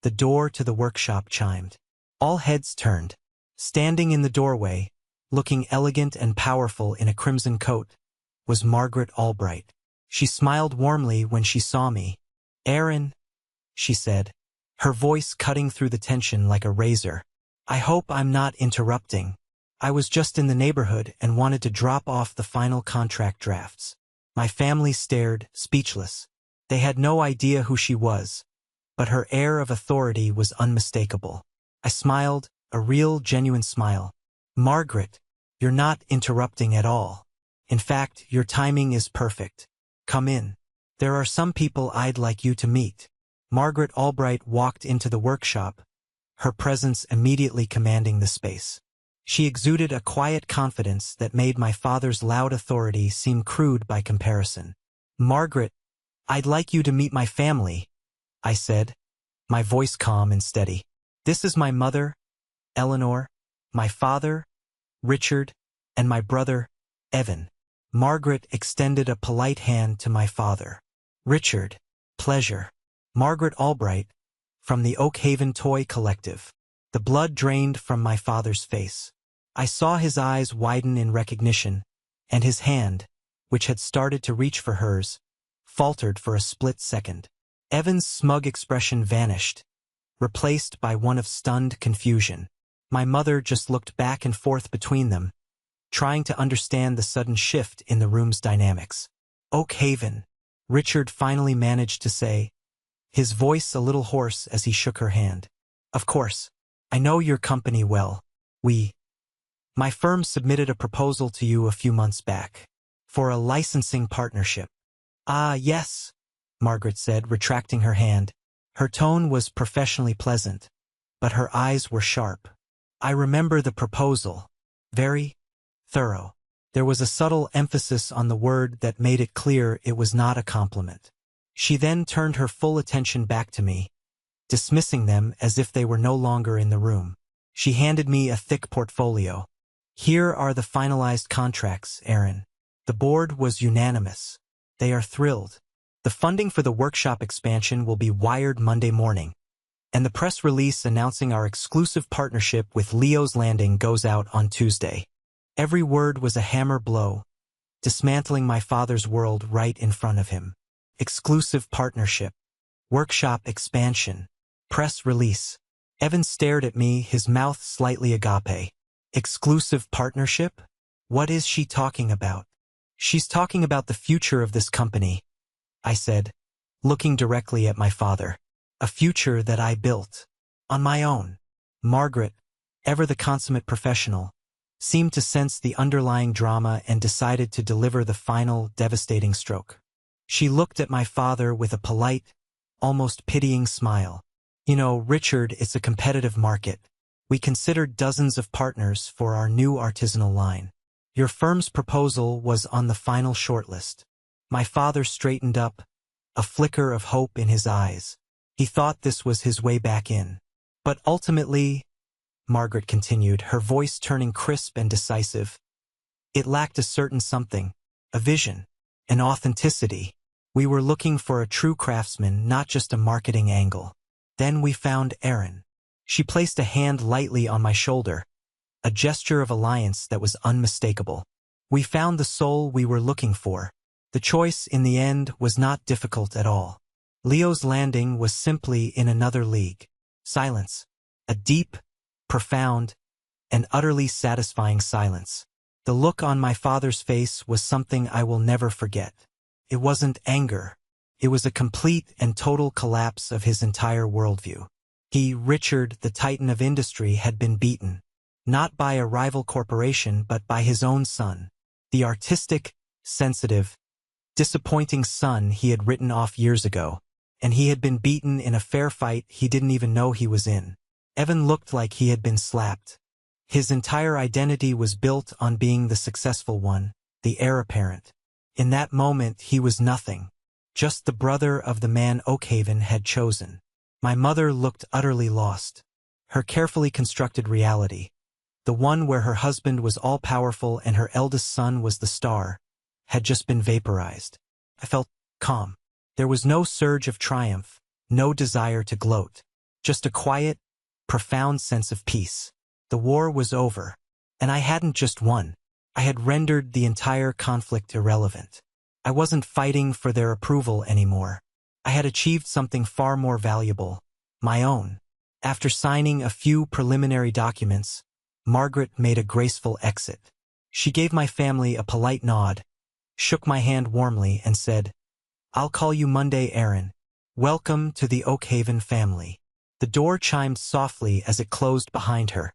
the door to the workshop chimed. All heads turned. Standing in the doorway, looking elegant and powerful in a crimson coat, was Margaret Albright. She smiled warmly when she saw me. Aaron, she said, her voice cutting through the tension like a razor. I hope I'm not interrupting. I was just in the neighborhood and wanted to drop off the final contract drafts. My family stared, speechless. They had no idea who she was, but her air of authority was unmistakable. I smiled, a real, genuine smile. Margaret, you're not interrupting at all. In fact, your timing is perfect. Come in. There are some people I'd like you to meet. Margaret Albright walked into the workshop, her presence immediately commanding the space. She exuded a quiet confidence that made my father's loud authority seem crude by comparison. Margaret, I'd like you to meet my family, I said, my voice calm and steady. This is my mother, Eleanor, my father, Richard, and my brother, Evan. Margaret extended a polite hand to my father. Richard, pleasure. Margaret Albright, from the Oak Haven Toy Collective. The blood drained from my father's face. I saw his eyes widen in recognition, and his hand, which had started to reach for hers, faltered for a split second. Evan's smug expression vanished, replaced by one of stunned confusion. My mother just looked back and forth between them, trying to understand the sudden shift in the room's dynamics. Oak Haven, Richard finally managed to say, his voice a little hoarse as he shook her hand. Of course, I know your company well. My firm submitted a proposal to you a few months back for a licensing partnership. Ah, yes, Margaret said, retracting her hand. Her tone was professionally pleasant, but her eyes were sharp. I remember the proposal. Very thorough. There was a subtle emphasis on the word that made it clear it was not a compliment. She then turned her full attention back to me, dismissing them as if they were no longer in the room. She handed me a thick portfolio. Here are the finalized contracts, Aaron. The board was unanimous. They are thrilled. The funding for the workshop expansion will be wired Monday morning, and the press release announcing our exclusive partnership with Leo's Landing goes out on Tuesday. Every word was a hammer blow, dismantling my father's world right in front of him. Exclusive partnership. Workshop expansion. Press release. Evan stared at me, his mouth slightly agape. Exclusive partnership? What is she talking about? She's talking about the future of this company, I said, looking directly at my father. A future that I built. On my own. Margaret, ever the consummate professional, seemed to sense the underlying drama and decided to deliver the final, devastating stroke. She looked at my father with a polite, almost pitying smile. You know, Richard, it's a competitive market. We considered dozens of partners for our new artisanal line. Your firm's proposal was on the final shortlist. My father straightened up, a flicker of hope in his eyes. He thought this was his way back in. But ultimately, Margaret continued, her voice turning crisp and decisive, it lacked a certain something, a vision, an authenticity. We were looking for a true craftsman, not just a marketing angle. Then we found Erin. She placed a hand lightly on my shoulder, a gesture of alliance that was unmistakable. We found the soul we were looking for. The choice, in the end, was not difficult at all. Leo's Landing was simply in another league. Silence. A deep, profound, and utterly satisfying silence. The look on my father's face was something I will never forget. It wasn't anger. It was a complete and total collapse of his entire worldview. He, Richard, the titan of industry, had been beaten. Not by a rival corporation, but by his own son. The artistic, sensitive, disappointing son he had written off years ago. And he had been beaten in a fair fight he didn't even know he was in. Evan looked like he had been slapped. His entire identity was built on being the successful one, the heir apparent. In that moment he was nothing, just the brother of the man Oakhaven had chosen. My mother looked utterly lost. Her carefully constructed reality, the one where her husband was all-powerful and her eldest son was the star, had just been vaporized. I felt calm. There was no surge of triumph, no desire to gloat, just a quiet, profound sense of peace. The war was over, and I hadn't just won. I had rendered the entire conflict irrelevant. I wasn't fighting for their approval anymore. I had achieved something far more valuable, my own. After signing a few preliminary documents, Margaret made a graceful exit. She gave my family a polite nod, shook my hand warmly, and said, "I'll call you Monday, Erin. Welcome to the Oakhaven family." The door chimed softly as it closed behind her,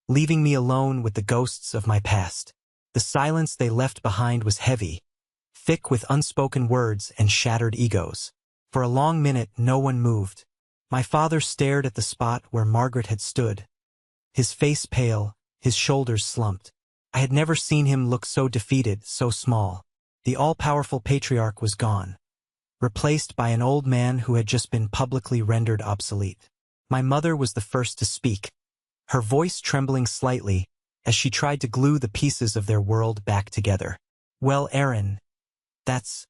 leaving me alone with the ghosts of my past. The silence they left behind was heavy, thick with unspoken words and shattered egos. For a long minute, no one moved. My father stared at the spot where Margaret had stood, his face pale, his shoulders slumped. I had never seen him look so defeated, so small. The all-powerful patriarch was gone, replaced by an old man who had just been publicly rendered obsolete. My mother was the first to speak, her voice trembling slightly as she tried to glue the pieces of their world back together. "Well, Erin, that's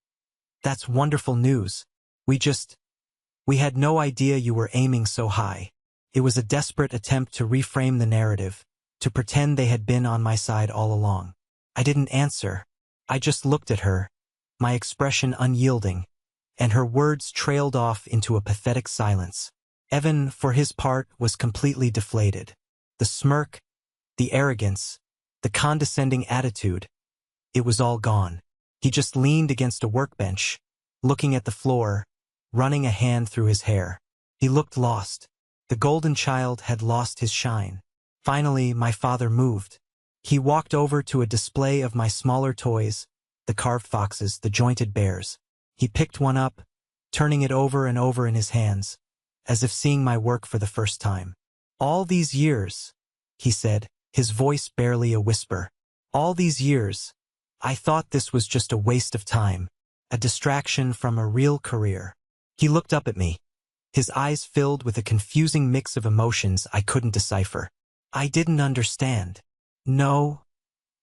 wonderful news. We had no idea you were aiming so high." It was a desperate attempt to reframe the narrative, to pretend they had been on my side all along. I didn't answer. I just looked at her, my expression unyielding, and her words trailed off into a pathetic silence. Evan, for his part, was completely deflated. The smirk, the arrogance, the condescending attitude, it was all gone. He just leaned against a workbench, looking at the floor, running a hand through his hair. He looked lost. The golden child had lost his shine. Finally, my father moved. He walked over to a display of my smaller toys, the carved foxes, the jointed bears. He picked one up, turning it over and over in his hands, as if seeing my work for the first time. "All these years," he said, his voice barely a whisper. "All these years, I thought this was just a waste of time, a distraction from a real career." He looked up at me, his eyes filled with a confusing mix of emotions I couldn't decipher. I didn't understand. "No,"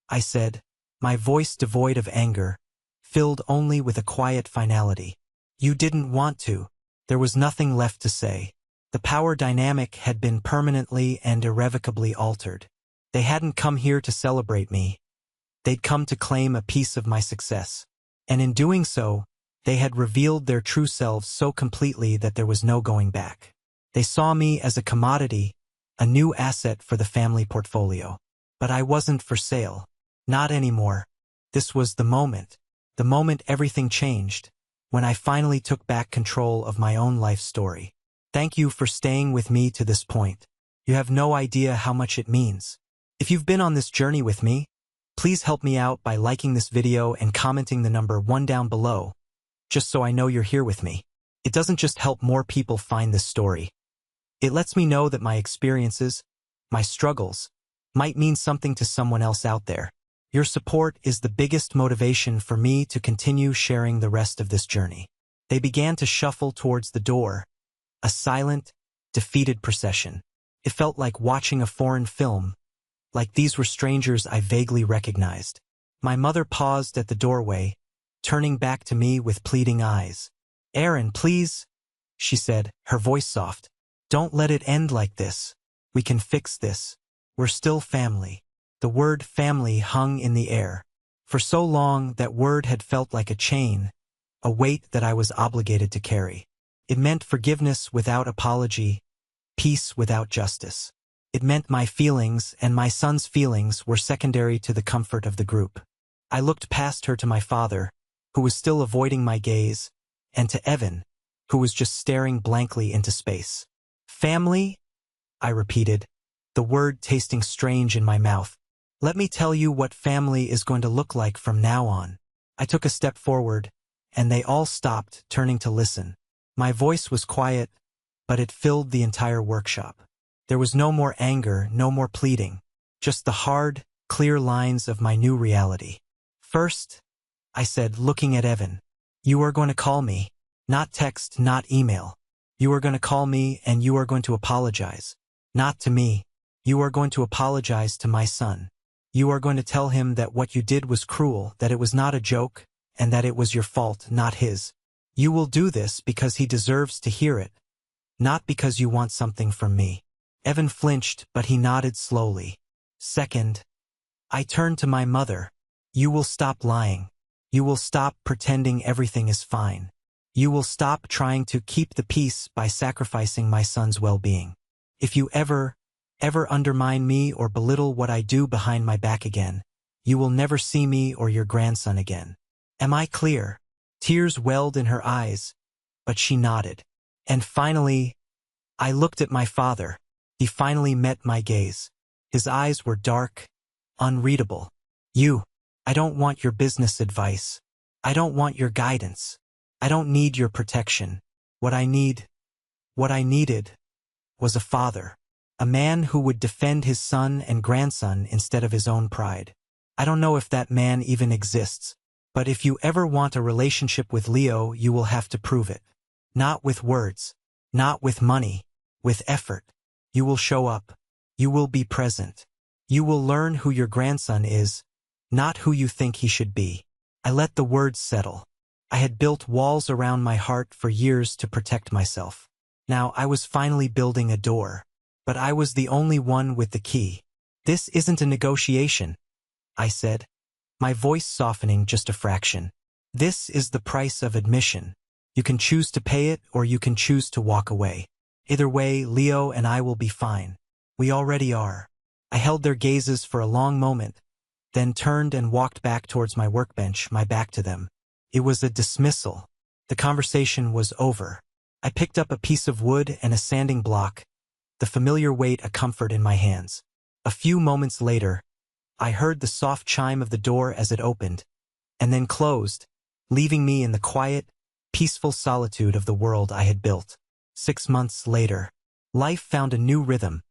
I said, my voice devoid of anger, filled only with a quiet finality. "You didn't want to." There was nothing left to say. The power dynamic had been permanently and irrevocably altered. They hadn't come here to celebrate me. They'd come to claim a piece of my success. And in doing so, they had revealed their true selves so completely that there was no going back. They saw me as a commodity, a new asset for the family portfolio. But I wasn't for sale. Not anymore. This was the moment everything changed, when I finally took back control of my own life story. Thank you for staying with me to this point. You have no idea how much it means. If you've been on this journey with me, please help me out by liking this video and commenting the number 1 down below, just so I know you're here with me. It doesn't just help more people find this story. It lets me know that my experiences, my struggles, might mean something to someone else out there. Your support is the biggest motivation for me to continue sharing the rest of this journey. They began to shuffle towards the door, a silent, defeated procession. It felt like watching a foreign film, like these were strangers I vaguely recognized. My mother paused at the doorway, turning back to me with pleading eyes. "Aaron, please," she said, her voice soft. "Don't let it end like this. We can fix this. We're still family." The word family hung in the air. For so long, that word had felt like a chain, a weight that I was obligated to carry. It meant forgiveness without apology, peace without justice. It meant my feelings and my son's feelings were secondary to the comfort of the group. I looked past her to my father, who was still avoiding my gaze, and to Evan, who was just staring blankly into space. "Family?" I repeated, the word tasting strange in my mouth. "Let me tell you what family is going to look like from now on." I took a step forward, and they all stopped, turning to listen. My voice was quiet, but it filled the entire workshop. There was no more anger, no more pleading, just the hard, clear lines of my new reality. "First," I said, looking at Evan, "you are going to call me. Not text, not email. You are going to call me and you are going to apologize. Not to me. You are going to apologize to my son. You are going to tell him that what you did was cruel, that it was not a joke, and that it was your fault, not his. You will do this because he deserves to hear it, not because you want something from me." Evan flinched, but he nodded slowly. "Second," I turned to my mother, "you will stop lying. You will stop pretending everything is fine. You will stop trying to keep the peace by sacrificing my son's well-being. If you ever undermine me or belittle what I do behind my back again, you will never see me or your grandson again. Am I clear?" Tears welled in her eyes, but she nodded. And finally, I looked at my father. He finally met my gaze. His eyes were dark, unreadable. I don't want your business advice. I don't want your guidance. I don't need your protection. What I needed was a father. A man who would defend his son and grandson instead of his own pride. I don't know if that man even exists, but if you ever want a relationship with Leo, you will have to prove it. Not with words, not with money, with effort. You will show up. You will be present. You will learn who your grandson is, not who you think he should be. I let the words settle. I had built walls around my heart for years to protect myself. Now I was finally building a door. But I was the only one with the key. "This isn't a negotiation," I said, my voice softening just a fraction. "This is the price of admission. You can choose to pay it or you can choose to walk away. Either way, Leo and I will be fine. We already are." I held their gazes for a long moment, then turned and walked back towards my workbench, my back to them. It was a dismissal. The conversation was over. I picked up a piece of wood and a sanding block, the familiar weight a comfort in my hands. A few moments later, I heard the soft chime of the door as it opened, and then closed, leaving me in the quiet, peaceful solitude of the world I had built. 6 months later, life found a new rhythm,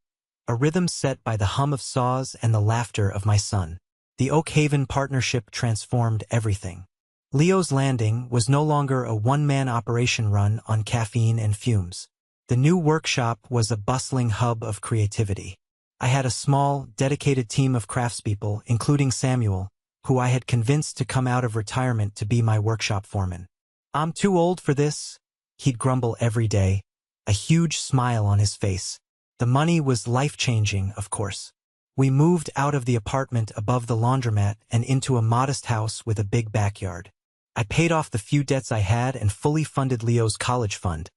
a rhythm set by the hum of saws and the laughter of my son. The Oak Haven partnership transformed everything. Leo's Landing was no longer a one-man operation run on caffeine and fumes. The new workshop was a bustling hub of creativity. I had a small, dedicated team of craftspeople, including Samuel, who I had convinced to come out of retirement to be my workshop foreman. "I'm too old for this," he'd grumble every day, a huge smile on his face. The money was life-changing, of course. We moved out of the apartment above the laundromat and into a modest house with a big backyard. I paid off the few debts I had and fully funded Leo's college fund,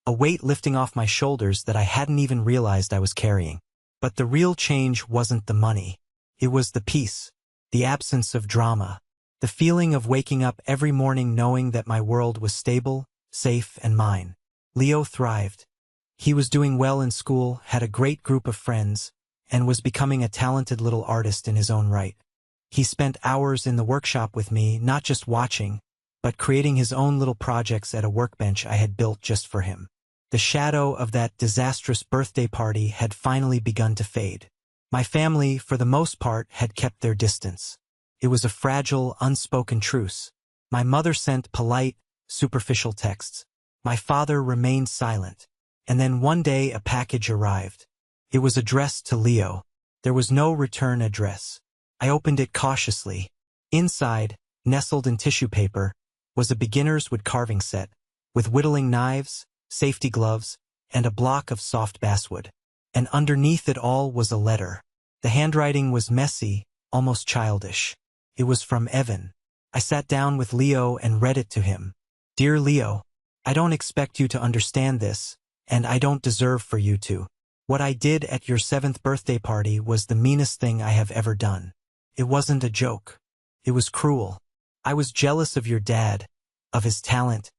a weight lifting off my shoulders that I hadn't even realized I was carrying. But the real change wasn't the money. It was the peace, the absence of drama, the feeling of waking up every morning knowing that my world was stable, safe, and mine. Leo thrived. He was doing well in school, had a great group of friends, and was becoming a talented little artist in his own right. He spent hours in the workshop with me, not just watching, but creating his own little projects at a workbench I had built just for him. The shadow of that disastrous birthday party had finally begun to fade. My family, for the most part, had kept their distance. It was a fragile, unspoken truce. My mother sent polite, superficial texts. My father remained silent. And then one day a package arrived. It was addressed to Leo. There was no return address. I opened it cautiously. Inside, nestled in tissue paper, was a beginner's wood carving set, with whittling knives, safety gloves, and a block of soft basswood. And underneath it all was a letter. The handwriting was messy, almost childish. It was from Evan. I sat down with Leo and read it to him. Dear Leo, I don't expect you to understand this, and I don't deserve for you to. What I did at your 7th birthday party was the meanest thing I have ever done. It wasn't a joke. It was cruel. I was jealous of your dad, of his talent,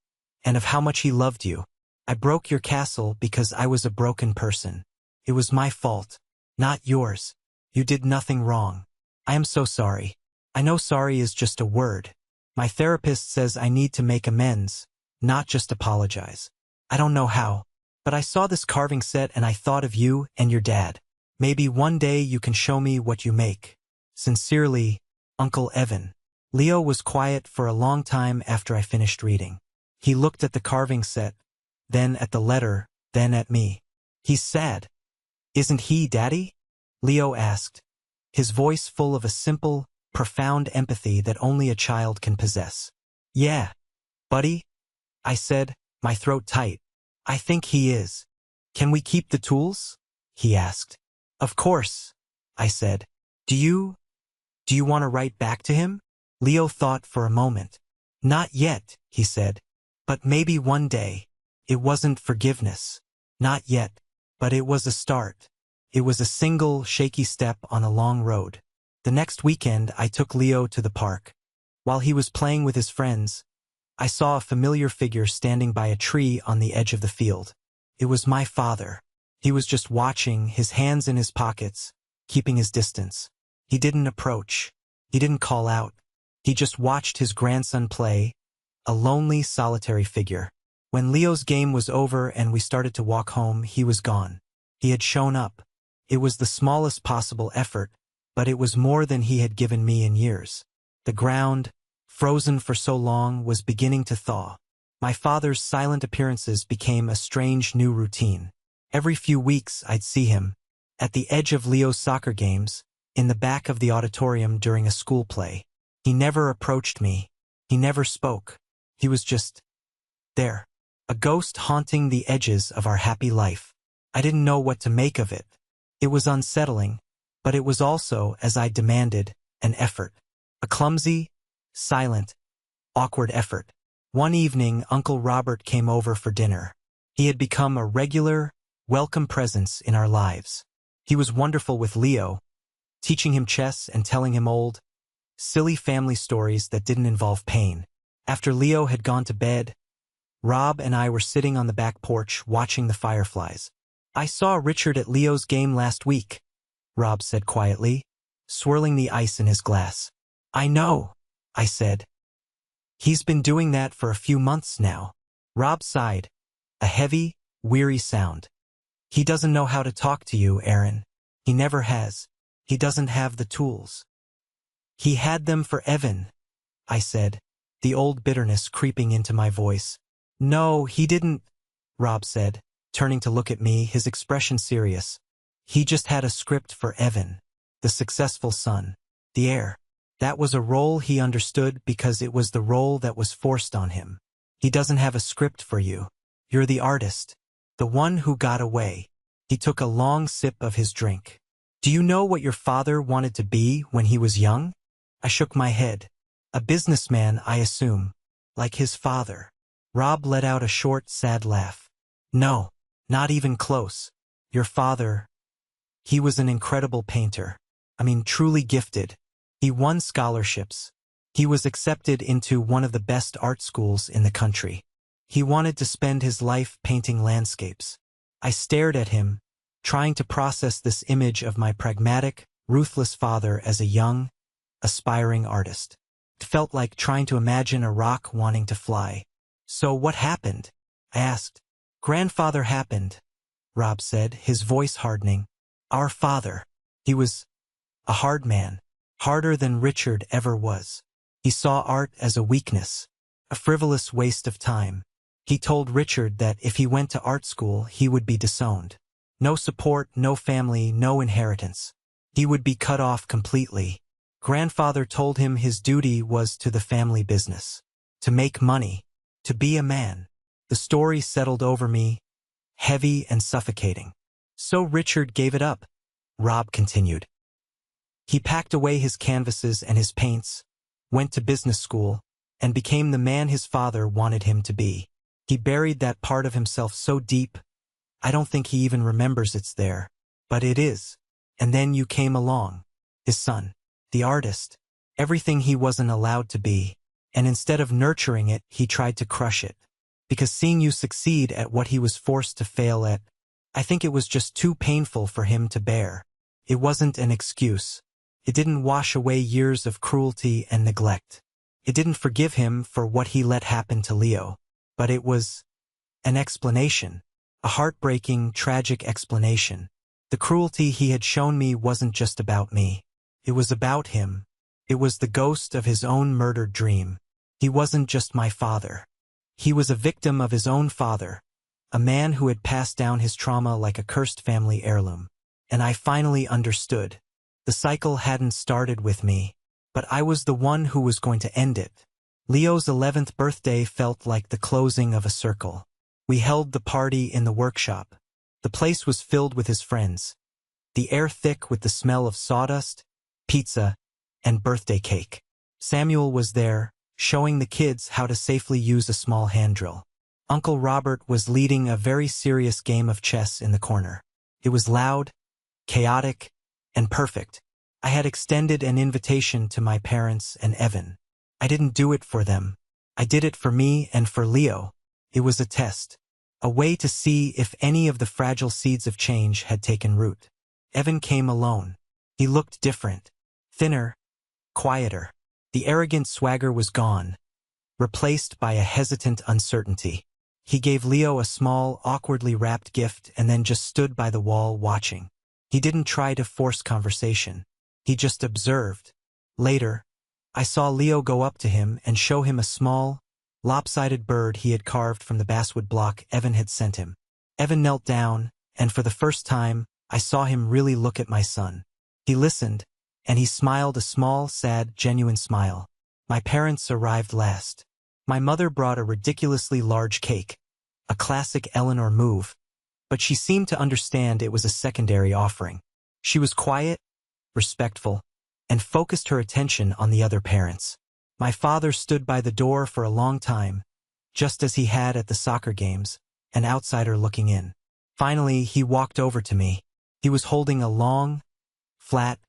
and of how much he loved you. I broke your castle because I was a broken person. It was my fault, not yours. You did nothing wrong. I am so sorry. I know sorry is just a word. My therapist says I need to make amends, not just apologize. I don't know how, but I saw this carving set and I thought of you and your dad. Maybe one day you can show me what you make. Sincerely, Uncle Evan. Leo was quiet for a long time after I finished reading. He looked at the carving set, then at the letter, then at me. He's sad. Isn't he, Daddy? Leo asked, his voice full of a simple, profound empathy that only a child can possess. Yeah, buddy, I said, my throat tight. I think he is. Can we keep the tools? He asked. Of course, I said. Do you want to write back to him? Leo thought for a moment. Not yet, he said. But maybe one day. It wasn't forgiveness. Not yet. But it was a start. It was a single, shaky step on a long road. The next weekend, I took Leo to the park. While he was playing with his friends, I saw a familiar figure standing by a tree on the edge of the field. It was my father. He was just watching, his hands in his pockets, keeping his distance. He didn't approach. He didn't call out. He just watched his grandson play, a lonely, solitary figure. When Leo's game was over and we started to walk home, he was gone. He had shown up. It was the smallest possible effort, but it was more than he had given me in years. The ground, frozen for so long, was beginning to thaw. My father's silent appearances became a strange new routine. Every few weeks I'd see him, at the edge of Leo's soccer games, in the back of the auditorium during a school play. He never approached me. He never spoke. He was just there, a ghost haunting the edges of our happy life. I didn't know what to make of it. It was unsettling, but it was also, as I demanded, an effort. A clumsy, silent, awkward effort. One evening, Uncle Robert came over for dinner. He had become a regular, welcome presence in our lives. He was wonderful with Leo, teaching him chess and telling him old, silly family stories that didn't involve pain. After Leo had gone to bed, Rob and I were sitting on the back porch watching the fireflies. I saw Richard at Leo's game last week, Rob said quietly, swirling the ice in his glass. I know, I said. He's been doing that for a few months now. Rob sighed, a heavy, weary sound. He doesn't know how to talk to you, Aaron. He never has. He doesn't have the tools. He had them for Evan, I said, the old bitterness creeping into my voice. No, he didn't, Rob said, turning to look at me, his expression serious. He just had a script for Evan, the successful son, the heir. That was a role he understood because it was the role that was forced on him. He doesn't have a script for you. You're the artist, the one who got away. He took a long sip of his drink. Do you know what your father wanted to be when he was young? I shook my head. A businessman, I assume, like his father. Rob let out a short, sad laugh. No, not even close. Your father, he was an incredible painter. Truly gifted. He won scholarships. He was accepted into one of the best art schools in the country. He wanted to spend his life painting landscapes. I stared at him, trying to process this image of my pragmatic, ruthless father as a young, aspiring artist. It felt like trying to imagine a rock wanting to fly. "So what happened?" I asked. "Grandfather happened," Rob said, his voice hardening. "Our father. He was a hard man, harder than Richard ever was. He saw art as a weakness, a frivolous waste of time. He told Richard that if he went to art school, he would be disowned. No support, no family, no inheritance. He would be cut off completely. Grandfather told him his duty was to the family business, to make money, to be a man." The story settled over me, heavy and suffocating. "So Richard gave it up," Rob continued. "He packed away his canvases and his paints, went to business school, and became the man his father wanted him to be. He buried that part of himself so deep, I don't think he even remembers it's there. But it is. And then you came along. His son. The artist. Everything he wasn't allowed to be. And instead of nurturing it, he tried to crush it. Because seeing you succeed at what he was forced to fail at, I think it was just too painful for him to bear. It wasn't an excuse. It didn't wash away years of cruelty and neglect. It didn't forgive him for what he let happen to Leo. But it was an explanation. A heartbreaking, tragic explanation. The cruelty he had shown me wasn't just about me. It was about him. It was the ghost of his own murdered dream. He wasn't just my father. He was a victim of his own father, a man who had passed down his trauma like a cursed family heirloom. And I finally understood. The cycle hadn't started with me, but I was the one who was going to end it. Leo's 11th birthday felt like the closing of a circle. We held the party in the workshop. The place was filled with his friends. The air thick with the smell of sawdust, pizza, and birthday cake. Samuel was there, showing the kids how to safely use a small hand drill. Uncle Robert was leading a very serious game of chess in the corner. It was loud, chaotic, and perfect. I had extended an invitation to my parents and Evan. I didn't do it for them. I did it for me and for Leo. It was a test. A way to see if any of the fragile seeds of change had taken root. Evan came alone. He looked different. Thinner, quieter. The arrogant swagger was gone, replaced by a hesitant uncertainty. He gave Leo a small, awkwardly wrapped gift and then just stood by the wall watching. He didn't try to force conversation. He just observed. Later, I saw Leo go up to him and show him a small, lopsided bird he had carved from the basswood block Evan had sent him. Evan knelt down, and for the first time, I saw him really look at my son. He listened, and he smiled a small, sad, genuine smile. My parents arrived last. My mother brought a ridiculously large cake, a classic Eleanor move, but she seemed to understand it was a secondary offering. She was quiet, respectful, and focused her attention on the other parents. My father stood by the door for a long time, just as he had at the soccer games, an outsider looking in. Finally, he walked over to me. He was holding a long, flat,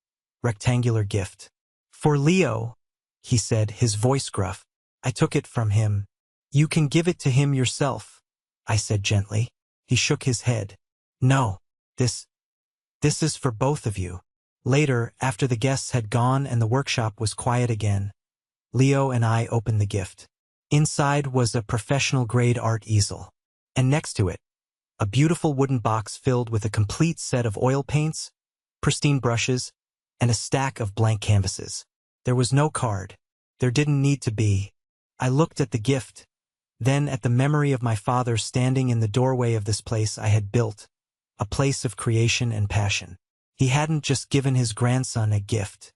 rectangular gift. "For Leo," he said, his voice gruff. I took it from him. "You can give it to him yourself," I said gently. He shook his head. "No, this is for both of you." Later, after the guests had gone and the workshop was quiet again, Leo and I opened the gift. Inside was a professional-grade art easel, and next to it, a beautiful wooden box filled with a complete set of oil paints, pristine brushes, and a stack of blank canvases. There was no card. There didn't need to be. I looked at the gift, then at the memory of my father standing in the doorway of this place I had built, a place of creation and passion. He hadn't just given his grandson a gift.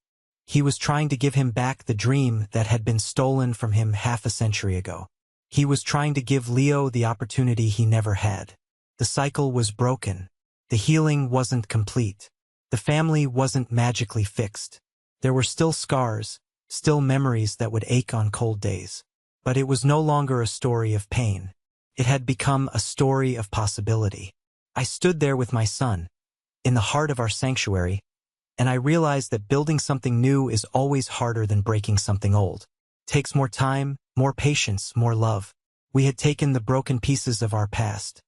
He was trying to give him back the dream that had been stolen from him half a century ago. He was trying to give Leo the opportunity he never had. The cycle was broken. The healing wasn't complete. The family wasn't magically fixed. There were still scars, still memories that would ache on cold days. But it was no longer a story of pain. It had become a story of possibility. I stood there with my son, in the heart of our sanctuary, and I realized that building something new is always harder than breaking something old. It takes more time, more patience, more love. We had taken the broken pieces of our past,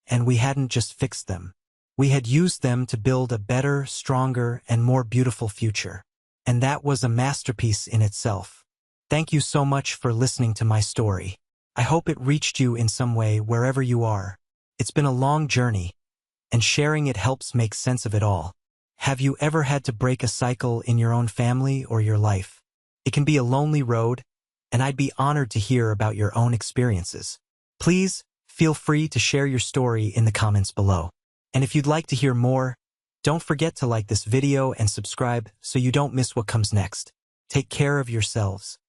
and we hadn't just fixed them. We had used them to build a better, stronger, and more beautiful future. And that was a masterpiece in itself. Thank you so much for listening to my story. I hope it reached you in some way wherever you are. It's been a long journey, and sharing it helps make sense of it all. Have you ever had to break a cycle in your own family or your life? It can be a lonely road, and I'd be honored to hear about your own experiences. Please feel free to share your story in the comments below. And if you'd like to hear more, don't forget to like this video and subscribe so you don't miss what comes next. Take care of yourselves.